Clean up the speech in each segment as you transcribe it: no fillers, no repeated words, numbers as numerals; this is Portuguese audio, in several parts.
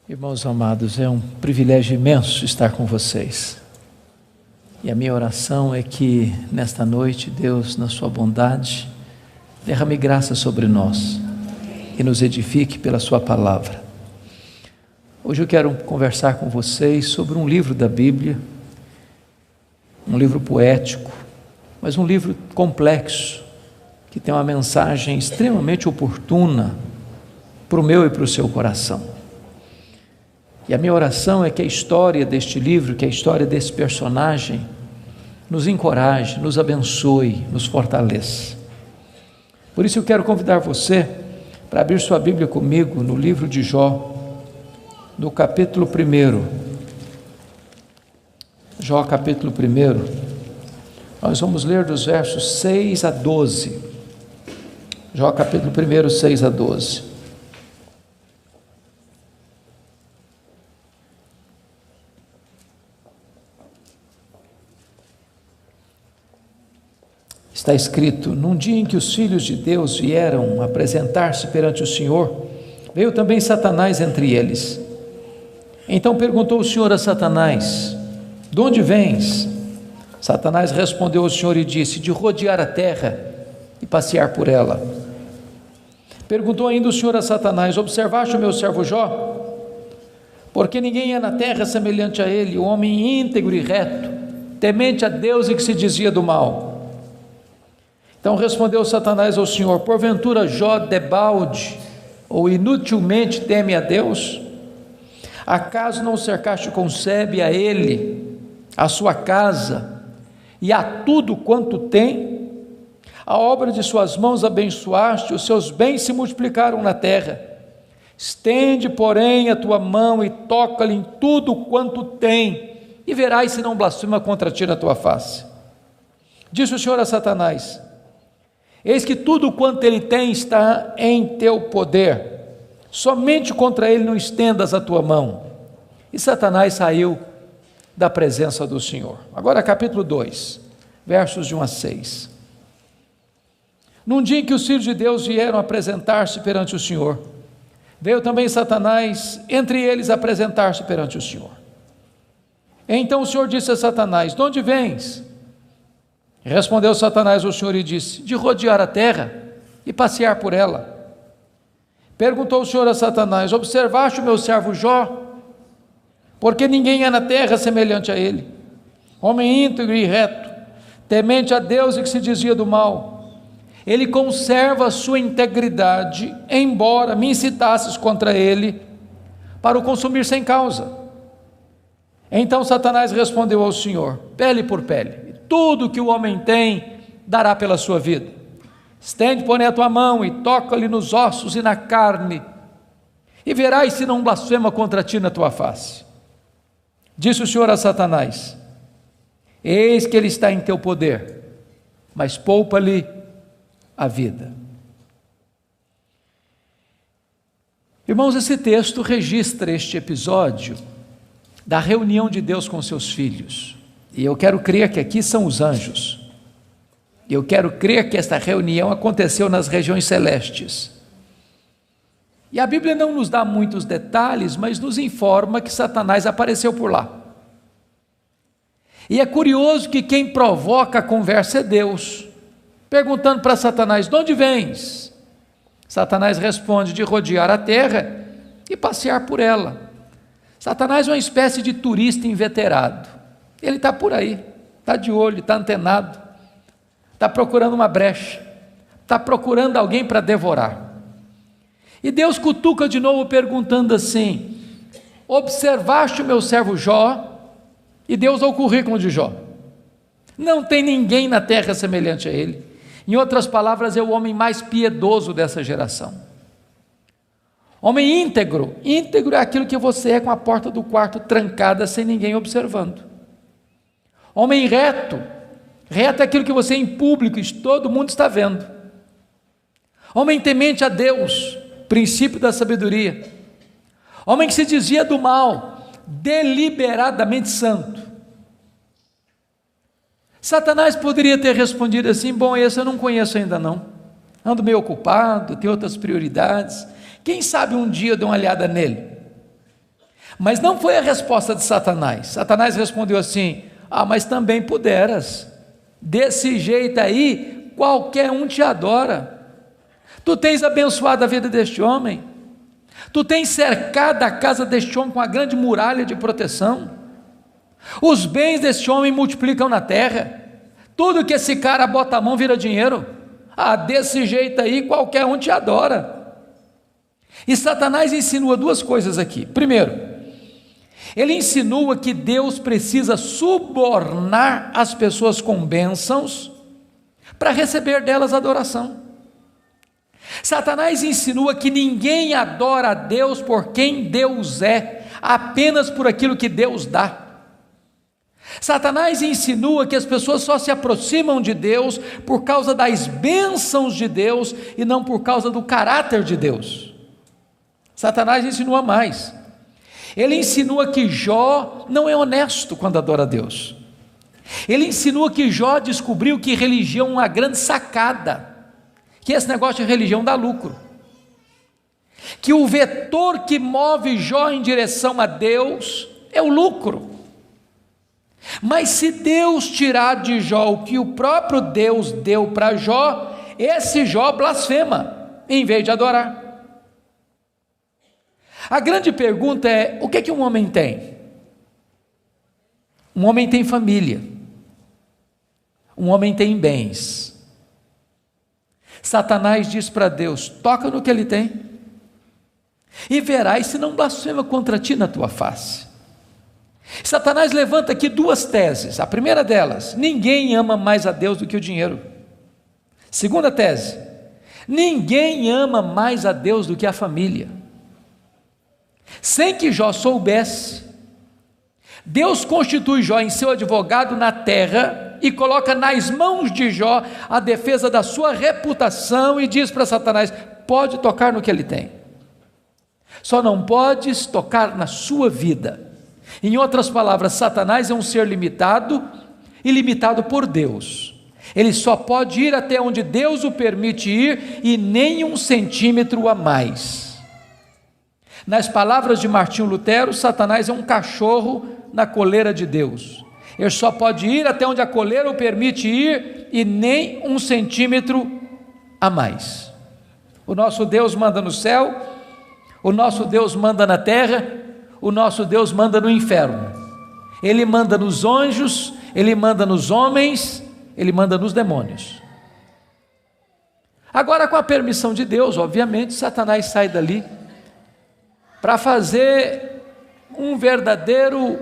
Irmãos amados, é um privilégio imenso estar com vocês. E a minha oração é que nesta noite Deus, na sua bondade, derrame graça sobre nós e nos edifique pela sua palavra. Hoje eu quero conversar com vocês sobre um livro da Bíblia, um livro poético, mas um livro complexo, que tem uma mensagem extremamente oportuna para o meu e para o seu coração. E a minha oração é que a história deste livro, que a história desse personagem, nos encoraje, nos abençoe, nos fortaleça. Por isso eu quero convidar você para abrir sua Bíblia comigo no livro de Jó, no capítulo 1. Jó, capítulo 1. Nós vamos ler dos versos 6 a 12. Jó, capítulo 1, 6 a 12. Está escrito: num dia em que os filhos de Deus vieram apresentar-se perante o Senhor, veio também Satanás entre eles. Então perguntou o Senhor a Satanás: de onde vens? Satanás respondeu ao Senhor e disse: de rodear a terra e passear por ela. Perguntou ainda o Senhor a Satanás: observaste o meu servo Jó? Porque ninguém é na terra semelhante a ele, o homem íntegro e reto, temente a Deus e que se desvia do mal. Então respondeu Satanás ao Senhor: porventura Jó debalde ou inutilmente teme a Deus? Acaso não cercaste com sebe a ele, a sua casa e a tudo quanto tem? A obra de suas mãos abençoaste, os seus bens se multiplicaram na terra. Estende, porém, a tua mão e toca-lhe em tudo quanto tem, e verás se não blasfema contra ti na tua face. Disse o Senhor a Satanás: eis que tudo quanto ele tem está em teu poder, somente contra ele não estendas a tua mão. E Satanás saiu da presença do Senhor. Agora capítulo 2, versos de 1 a 6. Num dia em que os filhos de Deus vieram apresentar-se perante o Senhor, veio também Satanás entre eles apresentar-se perante o Senhor. Então o Senhor disse a Satanás: de onde vens? Respondeu Satanás ao Senhor e disse: de rodear a terra e passear por ela. Perguntou o Senhor a Satanás: observaste o meu servo Jó? Porque ninguém é na terra semelhante a ele, homem íntegro e reto, temente a Deus e que se desvia do mal. Ele conserva a sua integridade, embora me incitasses contra ele para o consumir sem causa. Então Satanás respondeu ao Senhor: pele por pele, tudo que o homem tem dará pela sua vida. Estende, porém, a tua mão e toca-lhe nos ossos e na carne, e verás se não blasfema contra ti na tua face. Disse o Senhor a Satanás: eis que ele está em teu poder, mas poupa-lhe a vida. Irmãos, esse texto registra este episódio da reunião de Deus com seus filhos. E eu quero crer que aqui são os anjos. Eu quero crer que esta reunião aconteceu nas regiões celestes. E a Bíblia não nos dá muitos detalhes, mas nos informa que Satanás apareceu por lá. E é curioso que quem provoca a conversa é Deus, perguntando para Satanás: de onde vens? Satanás responde: de rodear a terra e passear por ela. Satanás é uma espécie de turista inveterado. Ele está por aí, está de olho, está antenado, está procurando uma brecha, está procurando alguém para devorar. E Deus cutuca de novo perguntando assim: observaste o meu servo Jó? E Deus dá o currículo de Jó. Não tem ninguém na terra semelhante a ele. Em outras palavras, é o homem mais piedoso dessa geração. Homem íntegro. Íntegro é aquilo que você é com a porta do quarto trancada sem ninguém observando. Homem reto. Reto é aquilo que você é em público e todo mundo está vendo. Homem temente a Deus, princípio da sabedoria. Homem que se desvia do mal, deliberadamente santo. Satanás poderia ter respondido assim: bom, esse eu não conheço ainda não, ando meio ocupado, tenho outras prioridades, quem sabe um dia eu dou uma olhada nele. Mas não foi a resposta de Satanás. Satanás respondeu assim: mas também puderas, desse jeito aí, qualquer um te adora. Tu tens abençoado a vida deste homem, tu tens cercado a casa deste homem com uma grande muralha de proteção, os bens deste homem multiplicam na terra, tudo que esse cara bota a mão vira dinheiro. Desse jeito aí, qualquer um te adora. E Satanás insinua duas coisas aqui. Primeiro, ele insinua que Deus precisa subornar as pessoas com bênçãos para receber delas adoração. Satanás insinua que ninguém adora a Deus por quem Deus é, apenas por aquilo que Deus dá. Satanás insinua que as pessoas só se aproximam de Deus por causa das bênçãos de Deus e não por causa do caráter de Deus. Satanás insinua mais. Ele insinua que Jó não é honesto quando adora a Deus. Ele insinua que Jó descobriu que religião é uma grande sacada, que esse negócio de religião dá lucro, que o vetor que move Jó em direção a Deus é o lucro. Mas se Deus tirar de Jó o que o próprio Deus deu para Jó, esse Jó blasfema, em vez de adorar. A grande pergunta é: o que é que um homem tem? Um homem tem família, um homem tem bens. Satanás diz para Deus: toca no que ele tem, e verás se não blasfema contra ti na tua face. Satanás levanta aqui duas teses. A primeira delas: ninguém ama mais a Deus do que o dinheiro. Segunda tese: ninguém ama mais a Deus do que a família. Sem que Jó soubesse, Deus constitui Jó em seu advogado na terra e coloca nas mãos de Jó a defesa da sua reputação e diz para Satanás: pode tocar no que ele tem, só não podes tocar na sua vida. Em outras palavras, Satanás é um ser limitado e limitado por Deus. Ele só pode ir até onde Deus o permite ir e nem 1 centímetro a mais. Nas palavras de Martinho Lutero, Satanás é um cachorro na coleira de Deus. Ele só pode ir até onde a coleira o permite ir e nem 1 centímetro a mais. O nosso Deus manda no céu, o nosso Deus manda na terra, o nosso Deus manda no inferno. Ele manda nos anjos, ele manda nos homens, ele manda nos demônios. Agora, com a permissão de Deus, obviamente, Satanás sai dali para fazer um verdadeiro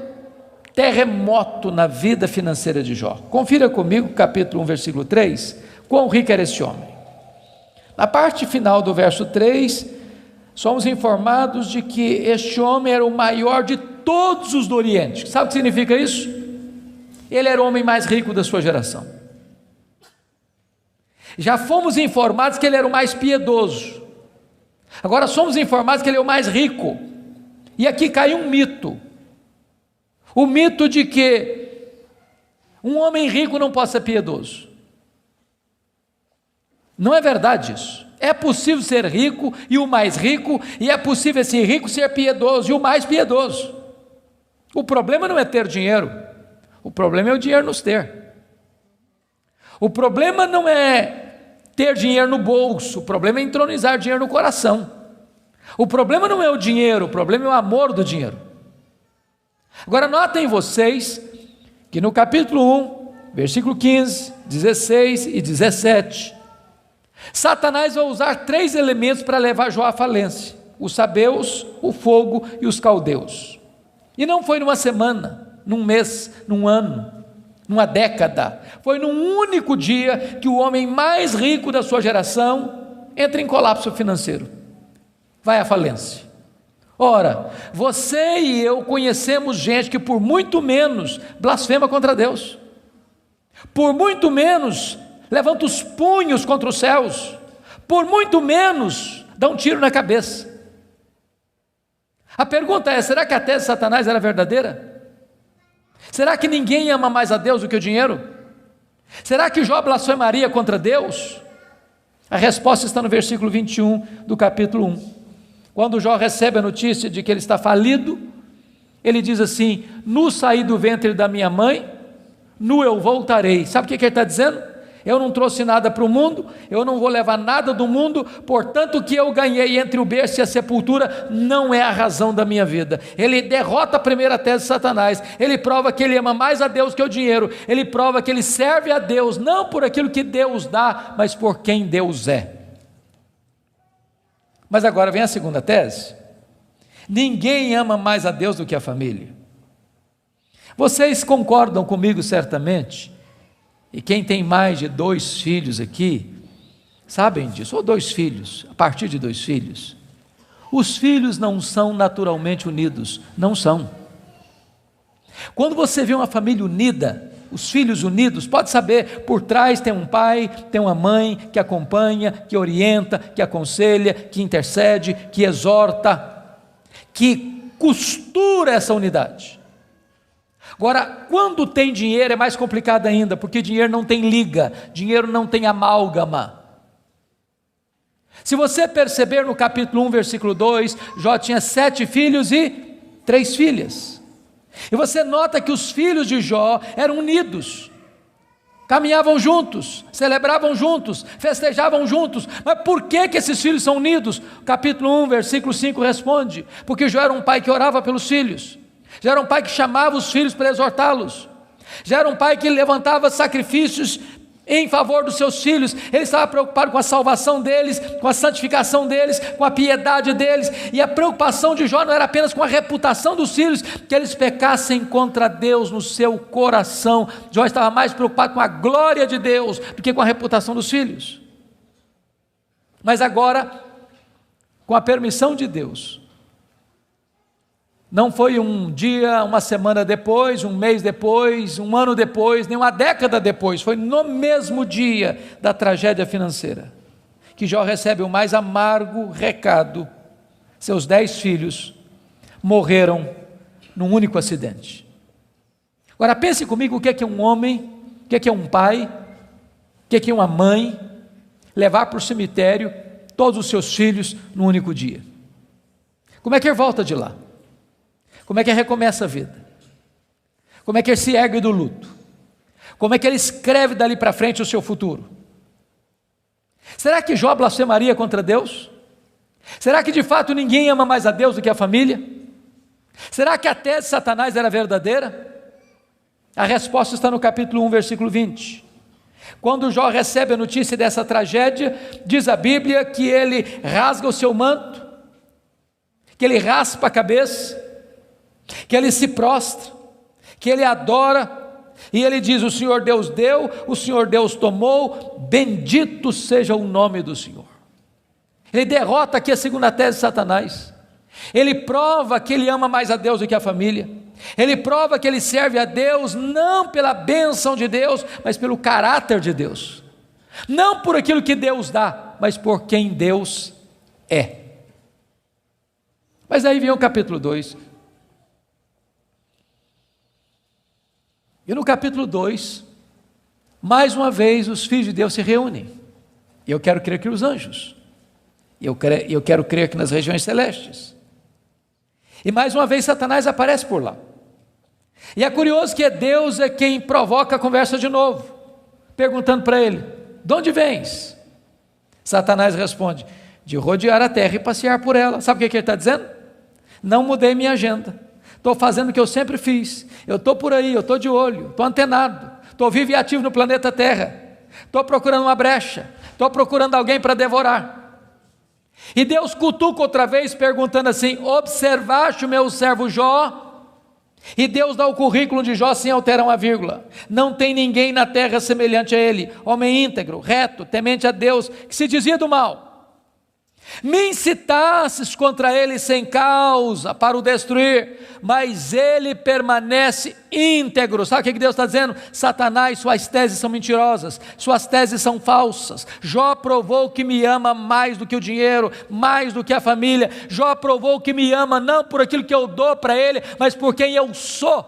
terremoto na vida financeira de Jó. Confira comigo, capítulo 1, versículo 3, quão rico era esse homem. Na parte final do verso 3, somos informados de que este homem era o maior de todos os do Oriente. Sabe o que significa isso? Ele era o homem mais rico da sua geração. Já fomos informados que ele era o mais piedoso. Agora somos informados que ele é o mais rico. E aqui cai um mito. O mito de que um homem rico não pode ser piedoso. Não é verdade isso. É possível ser rico e o mais rico, e é possível esse rico ser piedoso e o mais piedoso. O problema não é ter dinheiro, o problema é o dinheiro nos ter. O problema não é ter dinheiro no bolso, o problema é entronizar dinheiro no coração. O problema não é o dinheiro, o problema é o amor do dinheiro. Agora notem vocês que no capítulo 1, versículo 15, 16 e 17, Satanás vai usar 3 elementos para levar Jó à falência: os sabeus, o fogo e os caldeus. E não foi numa semana, num mês, num ano, numa década. Foi num único dia que o homem mais rico da sua geração entra em colapso financeiro, vai à falência. Ora, você e eu conhecemos gente que por muito menos blasfema contra Deus, por muito menos levanta os punhos contra os céus, por muito menos dá um tiro na cabeça. A pergunta é: será que a tese de Satanás era verdadeira? Será que ninguém ama mais a Deus do que o dinheiro? Será que Jó blasfemaria contra Deus? A resposta está no versículo 21 do capítulo 1. Quando Jó recebe a notícia de que ele está falido, Ele diz assim: nu saí do ventre da minha mãe, nu eu voltarei. Sabe o que ele está dizendo? Eu não trouxe nada para o mundo, eu não vou levar nada do mundo, portanto o que eu ganhei entre o berço e a sepultura não é a razão da minha vida. Ele derrota a primeira tese de Satanás, ele prova que ele ama mais a Deus que o dinheiro, ele prova que ele serve a Deus, não por aquilo que Deus dá, mas por quem Deus é. Mas agora vem a segunda tese: ninguém ama mais a Deus do que a família. Vocês concordam comigo certamente, e quem tem mais de 2 filhos aqui, sabem disso, ou 2 filhos, a partir de 2 filhos, os filhos não são naturalmente unidos, não são. Quando você vê uma família unida, os filhos unidos, pode saber, por trás tem um pai, tem uma mãe que acompanha, que orienta, que aconselha, que intercede, que exorta, que costura essa unidade. Agora, quando tem dinheiro é mais complicado ainda, porque dinheiro não tem liga, dinheiro não tem amálgama. Se você perceber no capítulo 1, versículo 2, Jó tinha 7 filhos e 3 filhas. E você nota que os filhos de Jó eram unidos, caminhavam juntos, celebravam juntos, festejavam juntos. Mas por que esses filhos são unidos? Capítulo 1, versículo 5 responde: porque Jó era um pai que orava pelos filhos, já era um pai que chamava os filhos para exortá-los, já era um pai que levantava sacrifícios em favor dos seus filhos. Ele estava preocupado com a salvação deles, com a santificação deles, com a piedade deles, e a preocupação de Jó não era apenas com a reputação dos filhos, que eles pecassem contra Deus no seu coração. Jó estava mais preocupado com a glória de Deus do que com a reputação dos filhos. Mas agora, com a permissão de Deus, não foi um dia, uma semana depois, um mês depois, um ano depois, nem uma década depois, foi no mesmo dia da tragédia financeira, que Jó recebe o mais amargo recado: seus 10 filhos morreram num único acidente. Agora pense comigo, o que é um homem, o que é um pai, o que é uma mãe, levar para o cemitério todos os seus filhos num único dia? Como é que ele volta de lá? Como é que ele recomeça a vida? Como é que ele se ergue do luto? Como é que ele escreve dali para frente o seu futuro? Será que Jó blasfemaria contra Deus? Será que de fato ninguém ama mais a Deus do que a família? Será que a tese de Satanás era verdadeira? A resposta está no capítulo 1, versículo 20. Quando Jó recebe a notícia dessa tragédia, diz a Bíblia que ele rasga o seu manto, que ele raspa a cabeça, que ele se prostra, que ele adora, e ele diz: o Senhor Deus deu, o Senhor Deus tomou, bendito seja o nome do Senhor. Ele derrota aqui a segunda tese de Satanás. Ele prova que ele ama mais a Deus do que a família. Ele prova que ele serve a Deus não pela bênção de Deus, mas pelo caráter de Deus, não por aquilo que Deus dá, mas por quem Deus é. Mas aí vem o capítulo 2. E no capítulo 2, mais uma vez os filhos de Deus se reúnem. Eu quero crer que os anjos, eu quero crer que nas regiões celestes. E mais uma vez Satanás aparece por lá. E é curioso que Deus é quem provoca a conversa de novo, perguntando para ele: de onde vens? Satanás responde: de rodear a terra e passear por ela. Sabe o que ele está dizendo? Não mudei minha agenda. Estou fazendo o que eu sempre fiz, eu estou por aí, eu estou de olho, estou antenado, estou vivo e ativo no planeta Terra, estou procurando uma brecha, estou procurando alguém para devorar. E Deus cutuca outra vez, perguntando assim: observaste o meu servo Jó? E Deus dá o currículo de Jó sem alterar uma vírgula: não tem ninguém na terra semelhante a ele, homem íntegro, reto, temente a Deus, que se desvia do mal. Me incitasses contra ele sem causa para o destruir, mas ele permanece íntegro. Sabe o que Deus está dizendo? Satanás, suas teses são mentirosas, suas teses são falsas. Jó provou que me ama mais do que o dinheiro, mais do que a família. Jó provou que me ama não por aquilo que eu dou para ele, mas por quem eu sou.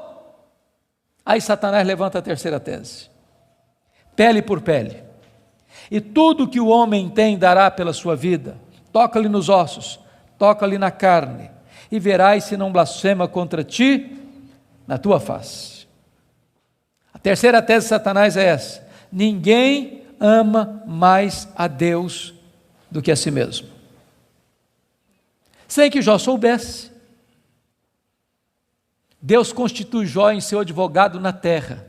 Aí Satanás levanta a terceira tese: pele por pele, e tudo que o homem tem dará pela sua vida. Toca-lhe nos ossos, toca-lhe na carne, e verás se não blasfema contra ti na tua face. A terceira tese de Satanás é essa: ninguém ama mais a Deus do que a si mesmo. Sem que Jó soubesse, Deus constitui Jó em seu advogado na terra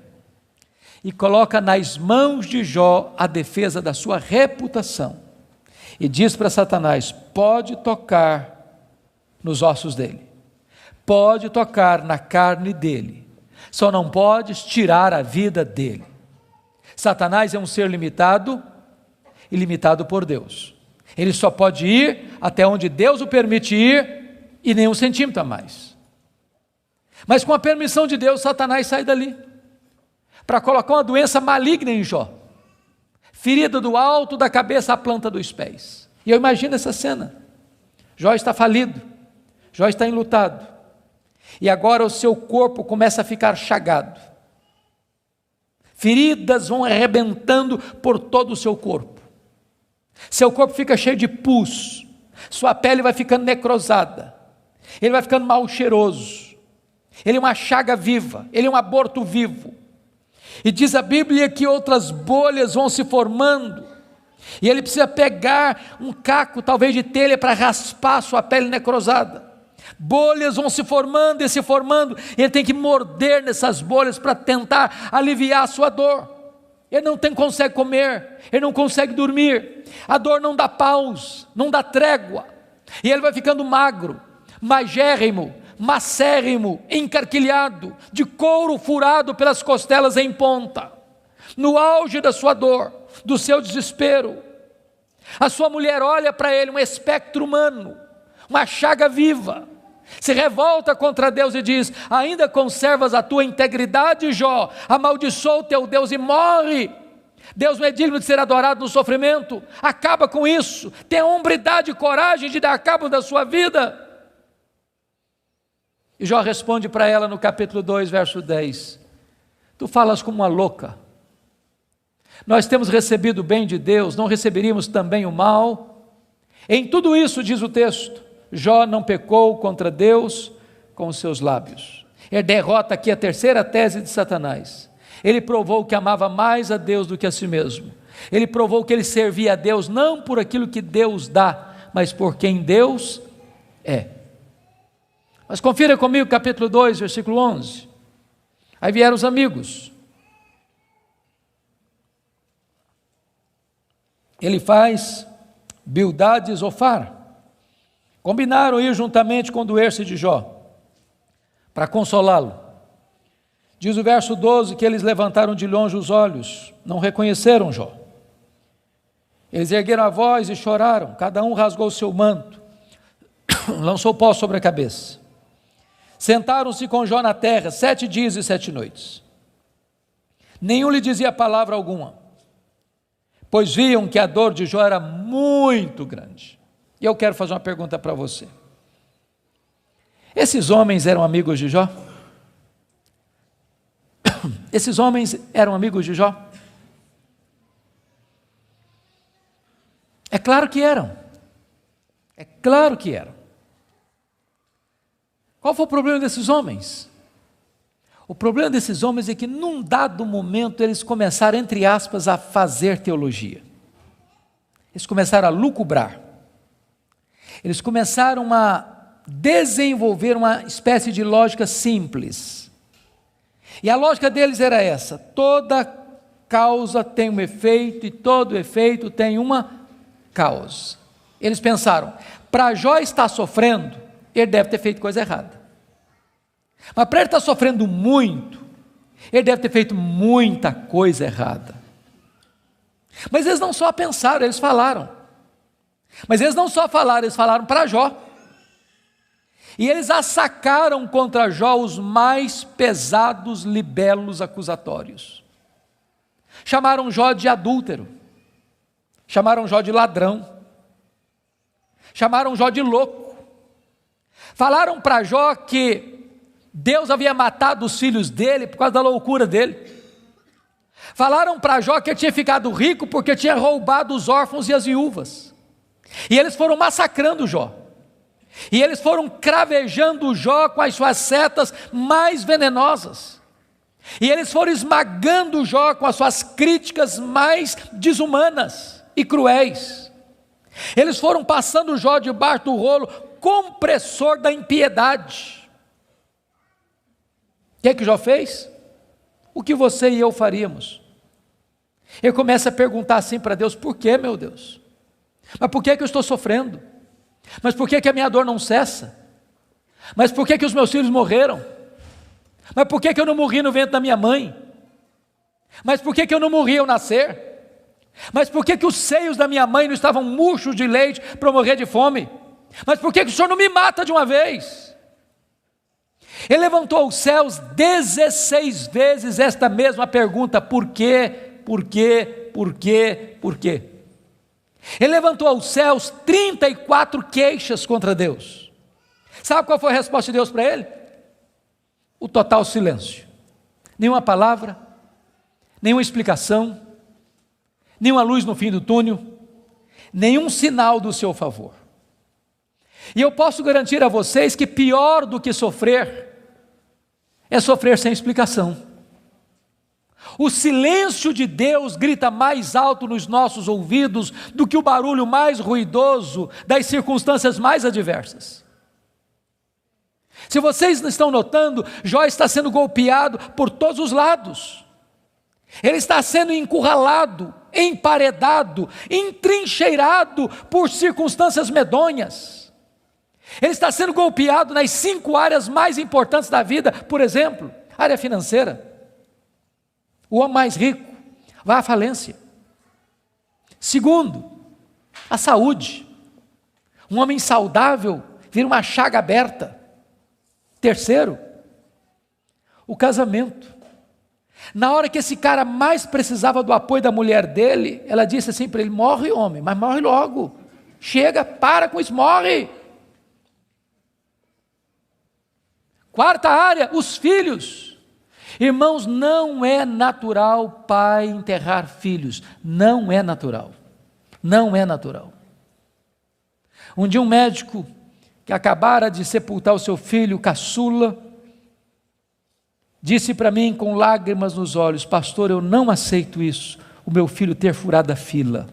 e coloca nas mãos de Jó a defesa da sua reputação e diz para Satanás: pode tocar nos ossos dele, pode tocar na carne dele, só não podes tirar a vida dele. Satanás é um ser limitado e limitado por Deus. Ele só pode ir até onde Deus o permite ir e nem um centímetro a mais. Mas com a permissão de Deus, Satanás sai dali para colocar uma doença maligna em Jó, ferida do alto da cabeça à planta dos pés. E eu imagino essa cena: Jó está falido, Jó está enlutado, e agora o seu corpo começa a ficar chagado, feridas vão arrebentando por todo o seu corpo, seu corpo fica cheio de pus, sua pele vai ficando necrosada, ele vai ficando mal cheiroso, ele é uma chaga viva, ele é um aborto vivo. E diz a Bíblia que outras bolhas vão se formando, e ele precisa pegar um caco, talvez de telha, para raspar sua pele necrosada. Bolhas vão se formando e se formando, e ele tem que morder nessas bolhas para tentar aliviar a sua dor. Ele não consegue comer, ele não consegue dormir, a dor não dá pausa, não dá trégua, e ele vai ficando magro, magérrimo, macérrimo, encarquilhado, de couro furado pelas costelas em ponta, no auge da sua dor, do seu desespero. A sua mulher olha para ele, um espectro humano, uma chaga viva, se revolta contra Deus e diz: ainda conservas a tua integridade, Jó? Amaldiçoa o teu Deus e morre. Deus não é digno de ser adorado no sofrimento, acaba com isso, tenha hombridade e coragem de dar cabo da sua vida. E Jó responde para ela no capítulo 2, verso 10: tu falas como uma louca, nós temos recebido o bem de Deus, não receberíamos também o mal? Em tudo isso, diz o texto, Jó não pecou contra Deus com os seus lábios. Ele derrota aqui a terceira tese de Satanás. Ele provou que amava mais a Deus do que a si mesmo. Ele provou que ele servia a Deus não por aquilo que Deus dá, mas por quem Deus é. Mas confira comigo capítulo 2, versículo 11. Aí vieram os amigos. Elifaz, Bildade e Zofar combinaram ir juntamente condoer-se de Jó, para consolá-lo. Diz o verso 12 que eles levantaram de longe os olhos, não reconheceram Jó. Eles ergueram a voz e choraram, cada um rasgou o seu manto, lançou pó sobre a cabeça. Sentaram-se com Jó na terra 7 dias e 7 noites. Nenhum lhe dizia palavra alguma, pois viam que a dor de Jó era muito grande. E eu quero fazer uma pergunta para você: esses homens eram amigos de Jó? Esses homens eram amigos de Jó? É claro que eram. É claro que eram. Qual foi o problema desses homens? O problema desses homens é que num dado momento eles começaram, entre aspas, a fazer teologia. Eles começaram a lucubrar. Eles começaram a desenvolver uma espécie de lógica simples. E a lógica deles era essa: toda causa tem um efeito e todo efeito tem uma causa. Eles pensaram, para Jó estar sofrendo, ele deve ter feito coisa errada. Mas para ele estar sofrendo muito, ele deve ter feito muita coisa errada. Mas eles não só pensaram, eles falaram. Mas eles não só falaram, eles falaram para Jó. E eles assacaram contra Jó os mais pesados libelos acusatórios. Chamaram Jó de adúltero, chamaram Jó de ladrão, chamaram Jó de louco. Falaram para Jó que Deus havia matado os filhos dele por causa da loucura dele. Falaram para Jó que ele tinha ficado rico porque tinha roubado os órfãos e as viúvas. E eles foram massacrando Jó. E eles foram cravejando Jó com as suas setas mais venenosas. E eles foram esmagando Jó com as suas críticas mais desumanas e cruéis. Eles foram passando Jó debaixo do rolo compressor da impiedade. O que é que Jó fez? O que você e eu faríamos? Ele começa a perguntar assim para Deus: por que, meu Deus? Mas por que eu estou sofrendo? Mas por que a minha dor não cessa? Mas por que os meus filhos morreram? Mas por que eu não morri no ventre da minha mãe? Mas por que eu não morri ao nascer? Mas por que os seios da minha mãe não estavam murchos de leite para eu morrer de fome? Mas por que o Senhor não me mata de uma vez? Ele levantou os céus 16 vezes esta mesma pergunta: por quê? Por quê? Por quê? Por quê? Ele levantou aos céus 34 queixas contra Deus. Sabe qual foi a resposta de Deus para ele? O total silêncio. Nenhuma palavra, nenhuma explicação, nenhuma luz no fim do túnel, nenhum sinal do seu favor. E eu posso garantir a vocês que pior do que sofrer é sofrer sem explicação. O silêncio de Deus grita mais alto nos nossos ouvidos do que o barulho mais ruidoso das circunstâncias mais adversas. Se vocês não estão notando, Jó está sendo golpeado por todos os lados. Ele está sendo encurralado, emparedado, entrincheirado por circunstâncias medonhas. Ele está sendo golpeado nas 5 áreas mais importantes da vida. Por exemplo, área financeira. O homem mais rico vai à falência. Segundo, a saúde. Um homem saudável vira uma chaga aberta. Terceiro, o casamento. Na hora que esse cara mais precisava do apoio da mulher dele, ela disse assim para ele: morre, homem, mas morre logo. Chega, para com isso, morre. Quarta área, os filhos. Irmãos, não é natural pai enterrar filhos. Não é natural. Não é natural. Um dia um médico que acabara de sepultar o seu filho caçula, disse para mim com lágrimas nos olhos: pastor, eu não aceito isso, o meu filho ter furado a fila.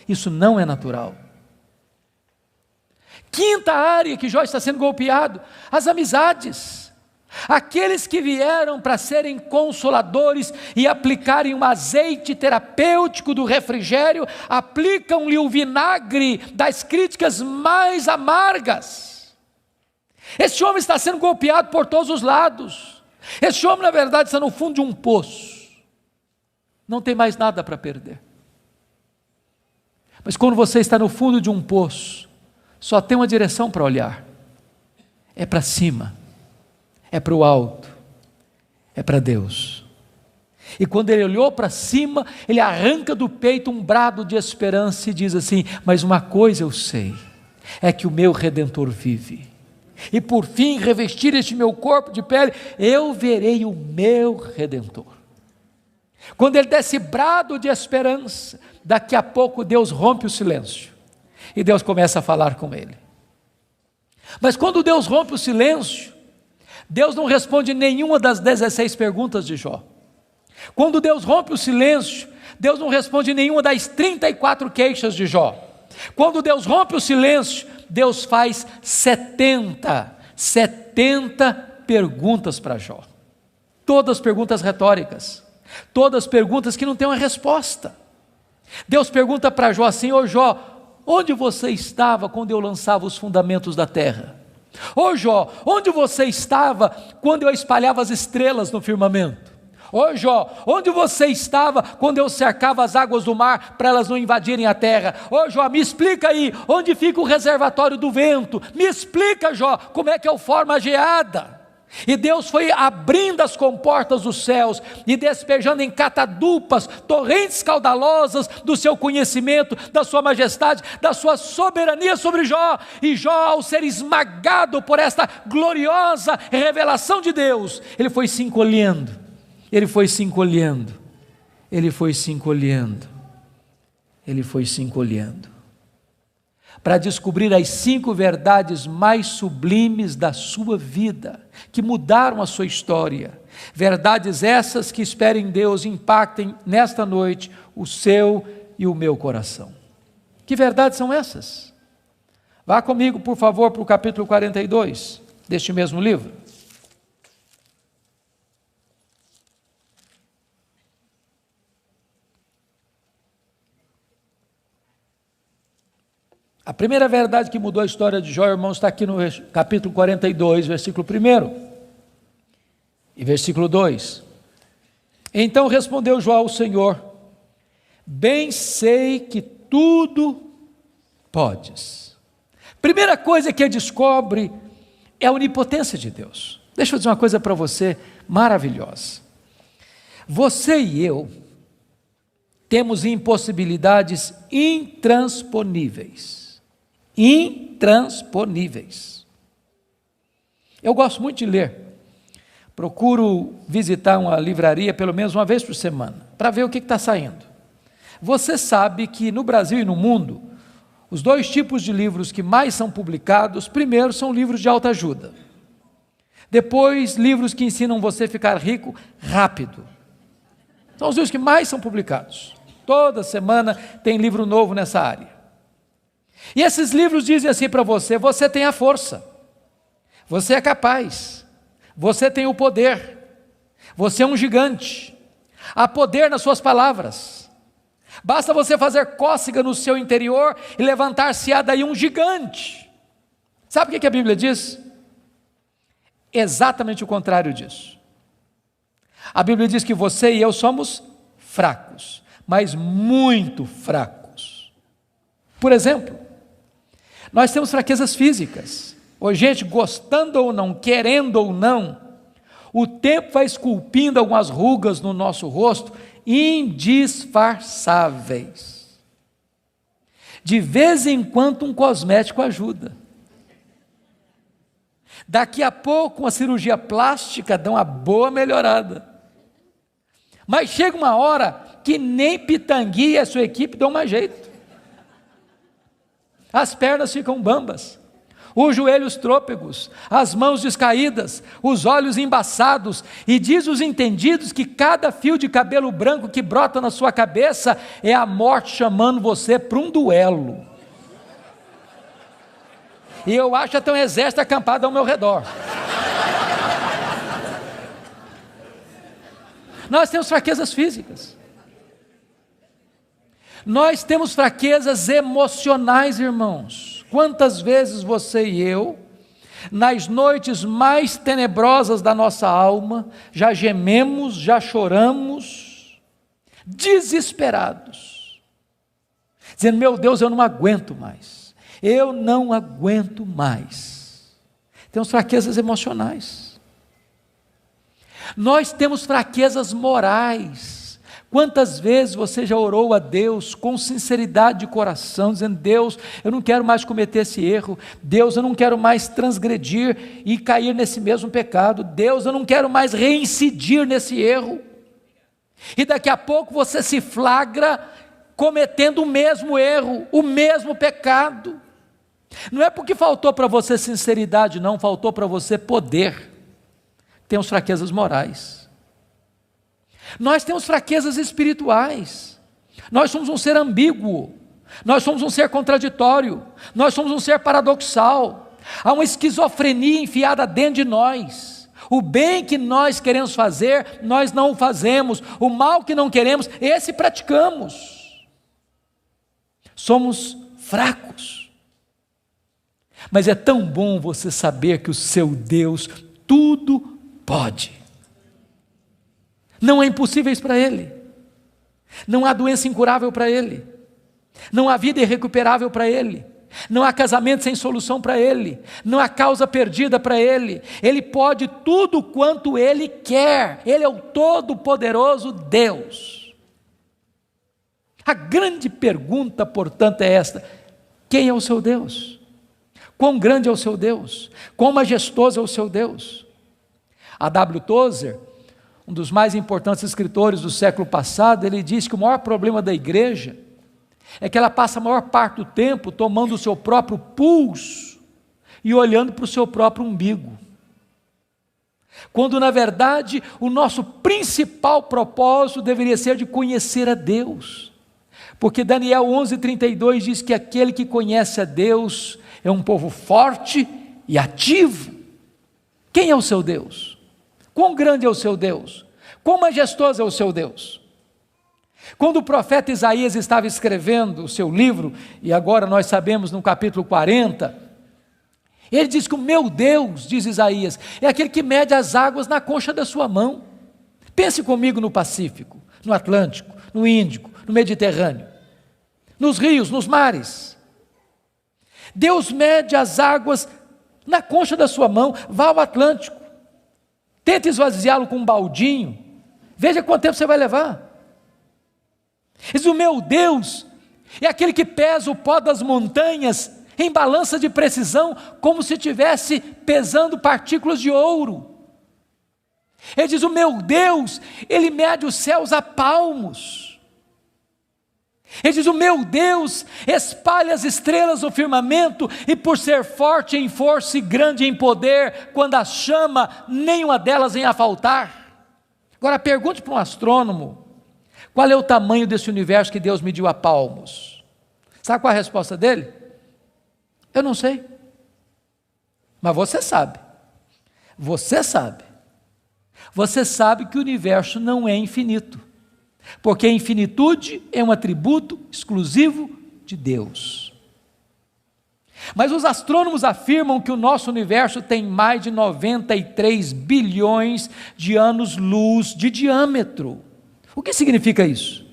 Isso não é natural. Quinta área que Jó está sendo golpeado: as amizades. Aqueles que vieram para serem consoladores e aplicarem um azeite terapêutico do refrigério, aplicam-lhe o vinagre das críticas mais amargas. Esse homem está sendo golpeado por todos os lados. Esse homem, na verdade, está no fundo de um poço. Não tem mais nada para perder. Mas quando você está no fundo de um poço, só tem uma direção para olhar: é para cima. É para o alto, é para Deus. E quando ele olhou para cima, ele arranca do peito um brado de esperança e diz assim: mas uma coisa eu sei, é que o meu Redentor vive, e por fim revestir este meu corpo de pele, eu verei o meu Redentor. Quando ele dá esse brado de esperança, daqui a pouco Deus rompe o silêncio, e Deus começa a falar com ele. Mas quando Deus rompe o silêncio, Deus não responde nenhuma das 16 perguntas de Jó. Quando Deus rompe o silêncio, Deus não responde nenhuma das 34 queixas de Jó. Quando Deus rompe o silêncio, Deus faz 70 perguntas para Jó. Todas perguntas retóricas, todas perguntas que não têm uma resposta. Deus pergunta para Jó assim: ô Jó, onde você estava quando eu lançava os fundamentos da terra? Ô Jó, onde você estava quando eu espalhava as estrelas no firmamento? Ô Jó, onde você estava quando eu cercava as águas do mar para elas não invadirem a terra? Ô Jó, me explica aí, onde fica o reservatório do vento? Me explica, Jó, como é que eu formo a geada? E Deus foi abrindo as comportas dos céus e despejando em catadupas, torrentes caudalosas do seu conhecimento, da sua majestade, da sua soberania sobre Jó. E Jó, ao ser esmagado por esta gloriosa revelação de Deus, ele foi se encolhendo, ele foi se encolhendo, ele foi se encolhendo, ele foi se encolhendo. para descobrir as 5 verdades mais sublimes da sua vida, que mudaram a sua história. Verdades essas que, espero em Deus, impactem nesta noite o seu e o meu coração. Que verdades são essas? Vá comigo, por favor, para o capítulo 42 deste mesmo livro. A primeira verdade que mudou a história de Jó, irmãos, está aqui no capítulo 42, versículo 1 e versículo 2. Então respondeu Jó ao Senhor: bem sei que tudo podes. Primeira coisa que ele descobre é a onipotência de Deus. Deixa eu dizer uma coisa para você maravilhosa. Você e eu temos impossibilidades intransponíveis. Intransponíveis. Eu gosto muito de ler. Procuro visitar uma livraria pelo menos uma vez por semana, para ver o que está saindo. Você sabe que no Brasil e no mundo, os 2 tipos de livros que mais são publicados, primeiro são livros de autoajuda. Depois, livros que ensinam você a ficar rico rápido. São os livros que mais são publicados. Toda semana tem livro novo nessa área. E esses livros dizem assim para você: você tem a força, você é capaz, você tem o poder, você é um gigante, há poder nas suas palavras, basta você fazer cócega no seu interior e levantar-se-á daí um gigante. Sabe o que a Bíblia diz? Exatamente o contrário disso. A Bíblia diz que você e eu somos fracos, mas muito fracos. Por exemplo, nós temos fraquezas físicas. Ô, gente, gostando ou não, querendo ou não, o tempo vai esculpindo algumas rugas no nosso rosto, indisfarçáveis. De vez em quando um cosmético ajuda. Daqui a pouco uma cirurgia plástica dá uma boa melhorada. Mas chega uma hora que nem Pitangui e a sua equipe dão mais jeito. As pernas ficam bambas, os joelhos trôpegos, as mãos descaídas, os olhos embaçados, e diz os entendidos que cada fio de cabelo branco que brota na sua cabeça é a morte chamando você para um duelo. E eu acho até um exército acampado ao meu redor. Nós temos fraquezas físicas. Nós temos fraquezas emocionais, irmãos. Quantas vezes você e eu, nas noites mais tenebrosas da nossa alma, já gememos, já choramos, desesperados, dizendo: meu Deus, eu não aguento mais, eu não aguento mais. Temos fraquezas emocionais. Nós temos fraquezas morais. Quantas vezes você já orou a Deus com sinceridade de coração, dizendo: Deus, eu não quero mais cometer esse erro, Deus, eu não quero mais transgredir e cair nesse mesmo pecado, Deus, eu não quero mais reincidir nesse erro, e daqui a pouco você se flagra cometendo o mesmo erro, o mesmo pecado. Não é porque faltou para você sinceridade, não, faltou para você poder. Temos fraquezas morais. Nós temos fraquezas espirituais. Nós somos um ser ambíguo, nós somos um ser contraditório, nós somos um ser paradoxal. Há uma esquizofrenia enfiada dentro de nós. O bem que nós queremos fazer, nós não o fazemos. O mal que não queremos, esse praticamos. Somos fracos. Mas é tão bom você saber que o seu Deus tudo pode. Não há impossíveis para Ele, não há doença incurável para Ele, não há vida irrecuperável para Ele, não há casamento sem solução para Ele, não há causa perdida para Ele. Ele pode tudo quanto Ele quer, Ele é o todo-poderoso Deus. A grande pergunta, portanto, é esta: quem é o seu Deus? Quão grande é o seu Deus? Quão majestoso é o seu Deus? A W. Tozer, um dos mais importantes escritores do século passado, ele diz que o maior problema da igreja é que ela passa a maior parte do tempo tomando o seu próprio pulso e olhando para o seu próprio umbigo. Quando na verdade o nosso principal propósito deveria ser de conhecer a Deus. Porque Daniel 11:32 diz que aquele que conhece a Deus é um povo forte e ativo. Quem é o seu Deus? Quão grande é o seu Deus? Quão majestoso é o seu Deus? Quando o profeta Isaías estava escrevendo o seu livro, e agora nós sabemos no capítulo 40, ele diz que o meu Deus, diz Isaías, é aquele que mede as águas na concha da sua mão. Pense comigo no Pacífico, no Atlântico, no Índico, no Mediterrâneo, nos rios, nos mares. Deus mede as águas na concha da sua mão. Vá ao Atlântico, tente esvaziá-lo com um baldinho, veja quanto tempo você vai levar. Diz, o meu Deus é aquele que pesa o pó das montanhas em balança de precisão, como se estivesse pesando partículas de ouro. Ele diz, o meu Deus, ele mede os céus a palmos. Ele diz, o meu Deus espalha as estrelas no firmamento, e por ser forte em força e grande em poder, quando as chama, nenhuma delas vem a faltar. Agora pergunte para um astrônomo, qual é o tamanho desse universo que Deus mediu a palmos? Sabe qual é a resposta dele? Eu não sei. Mas você sabe. Você sabe. Você sabe que o universo não é infinito, porque a infinitude é um atributo exclusivo de Deus. Mas os astrônomos afirmam que o nosso universo tem mais de 93 bilhões de anos-luz de diâmetro. O que significa isso?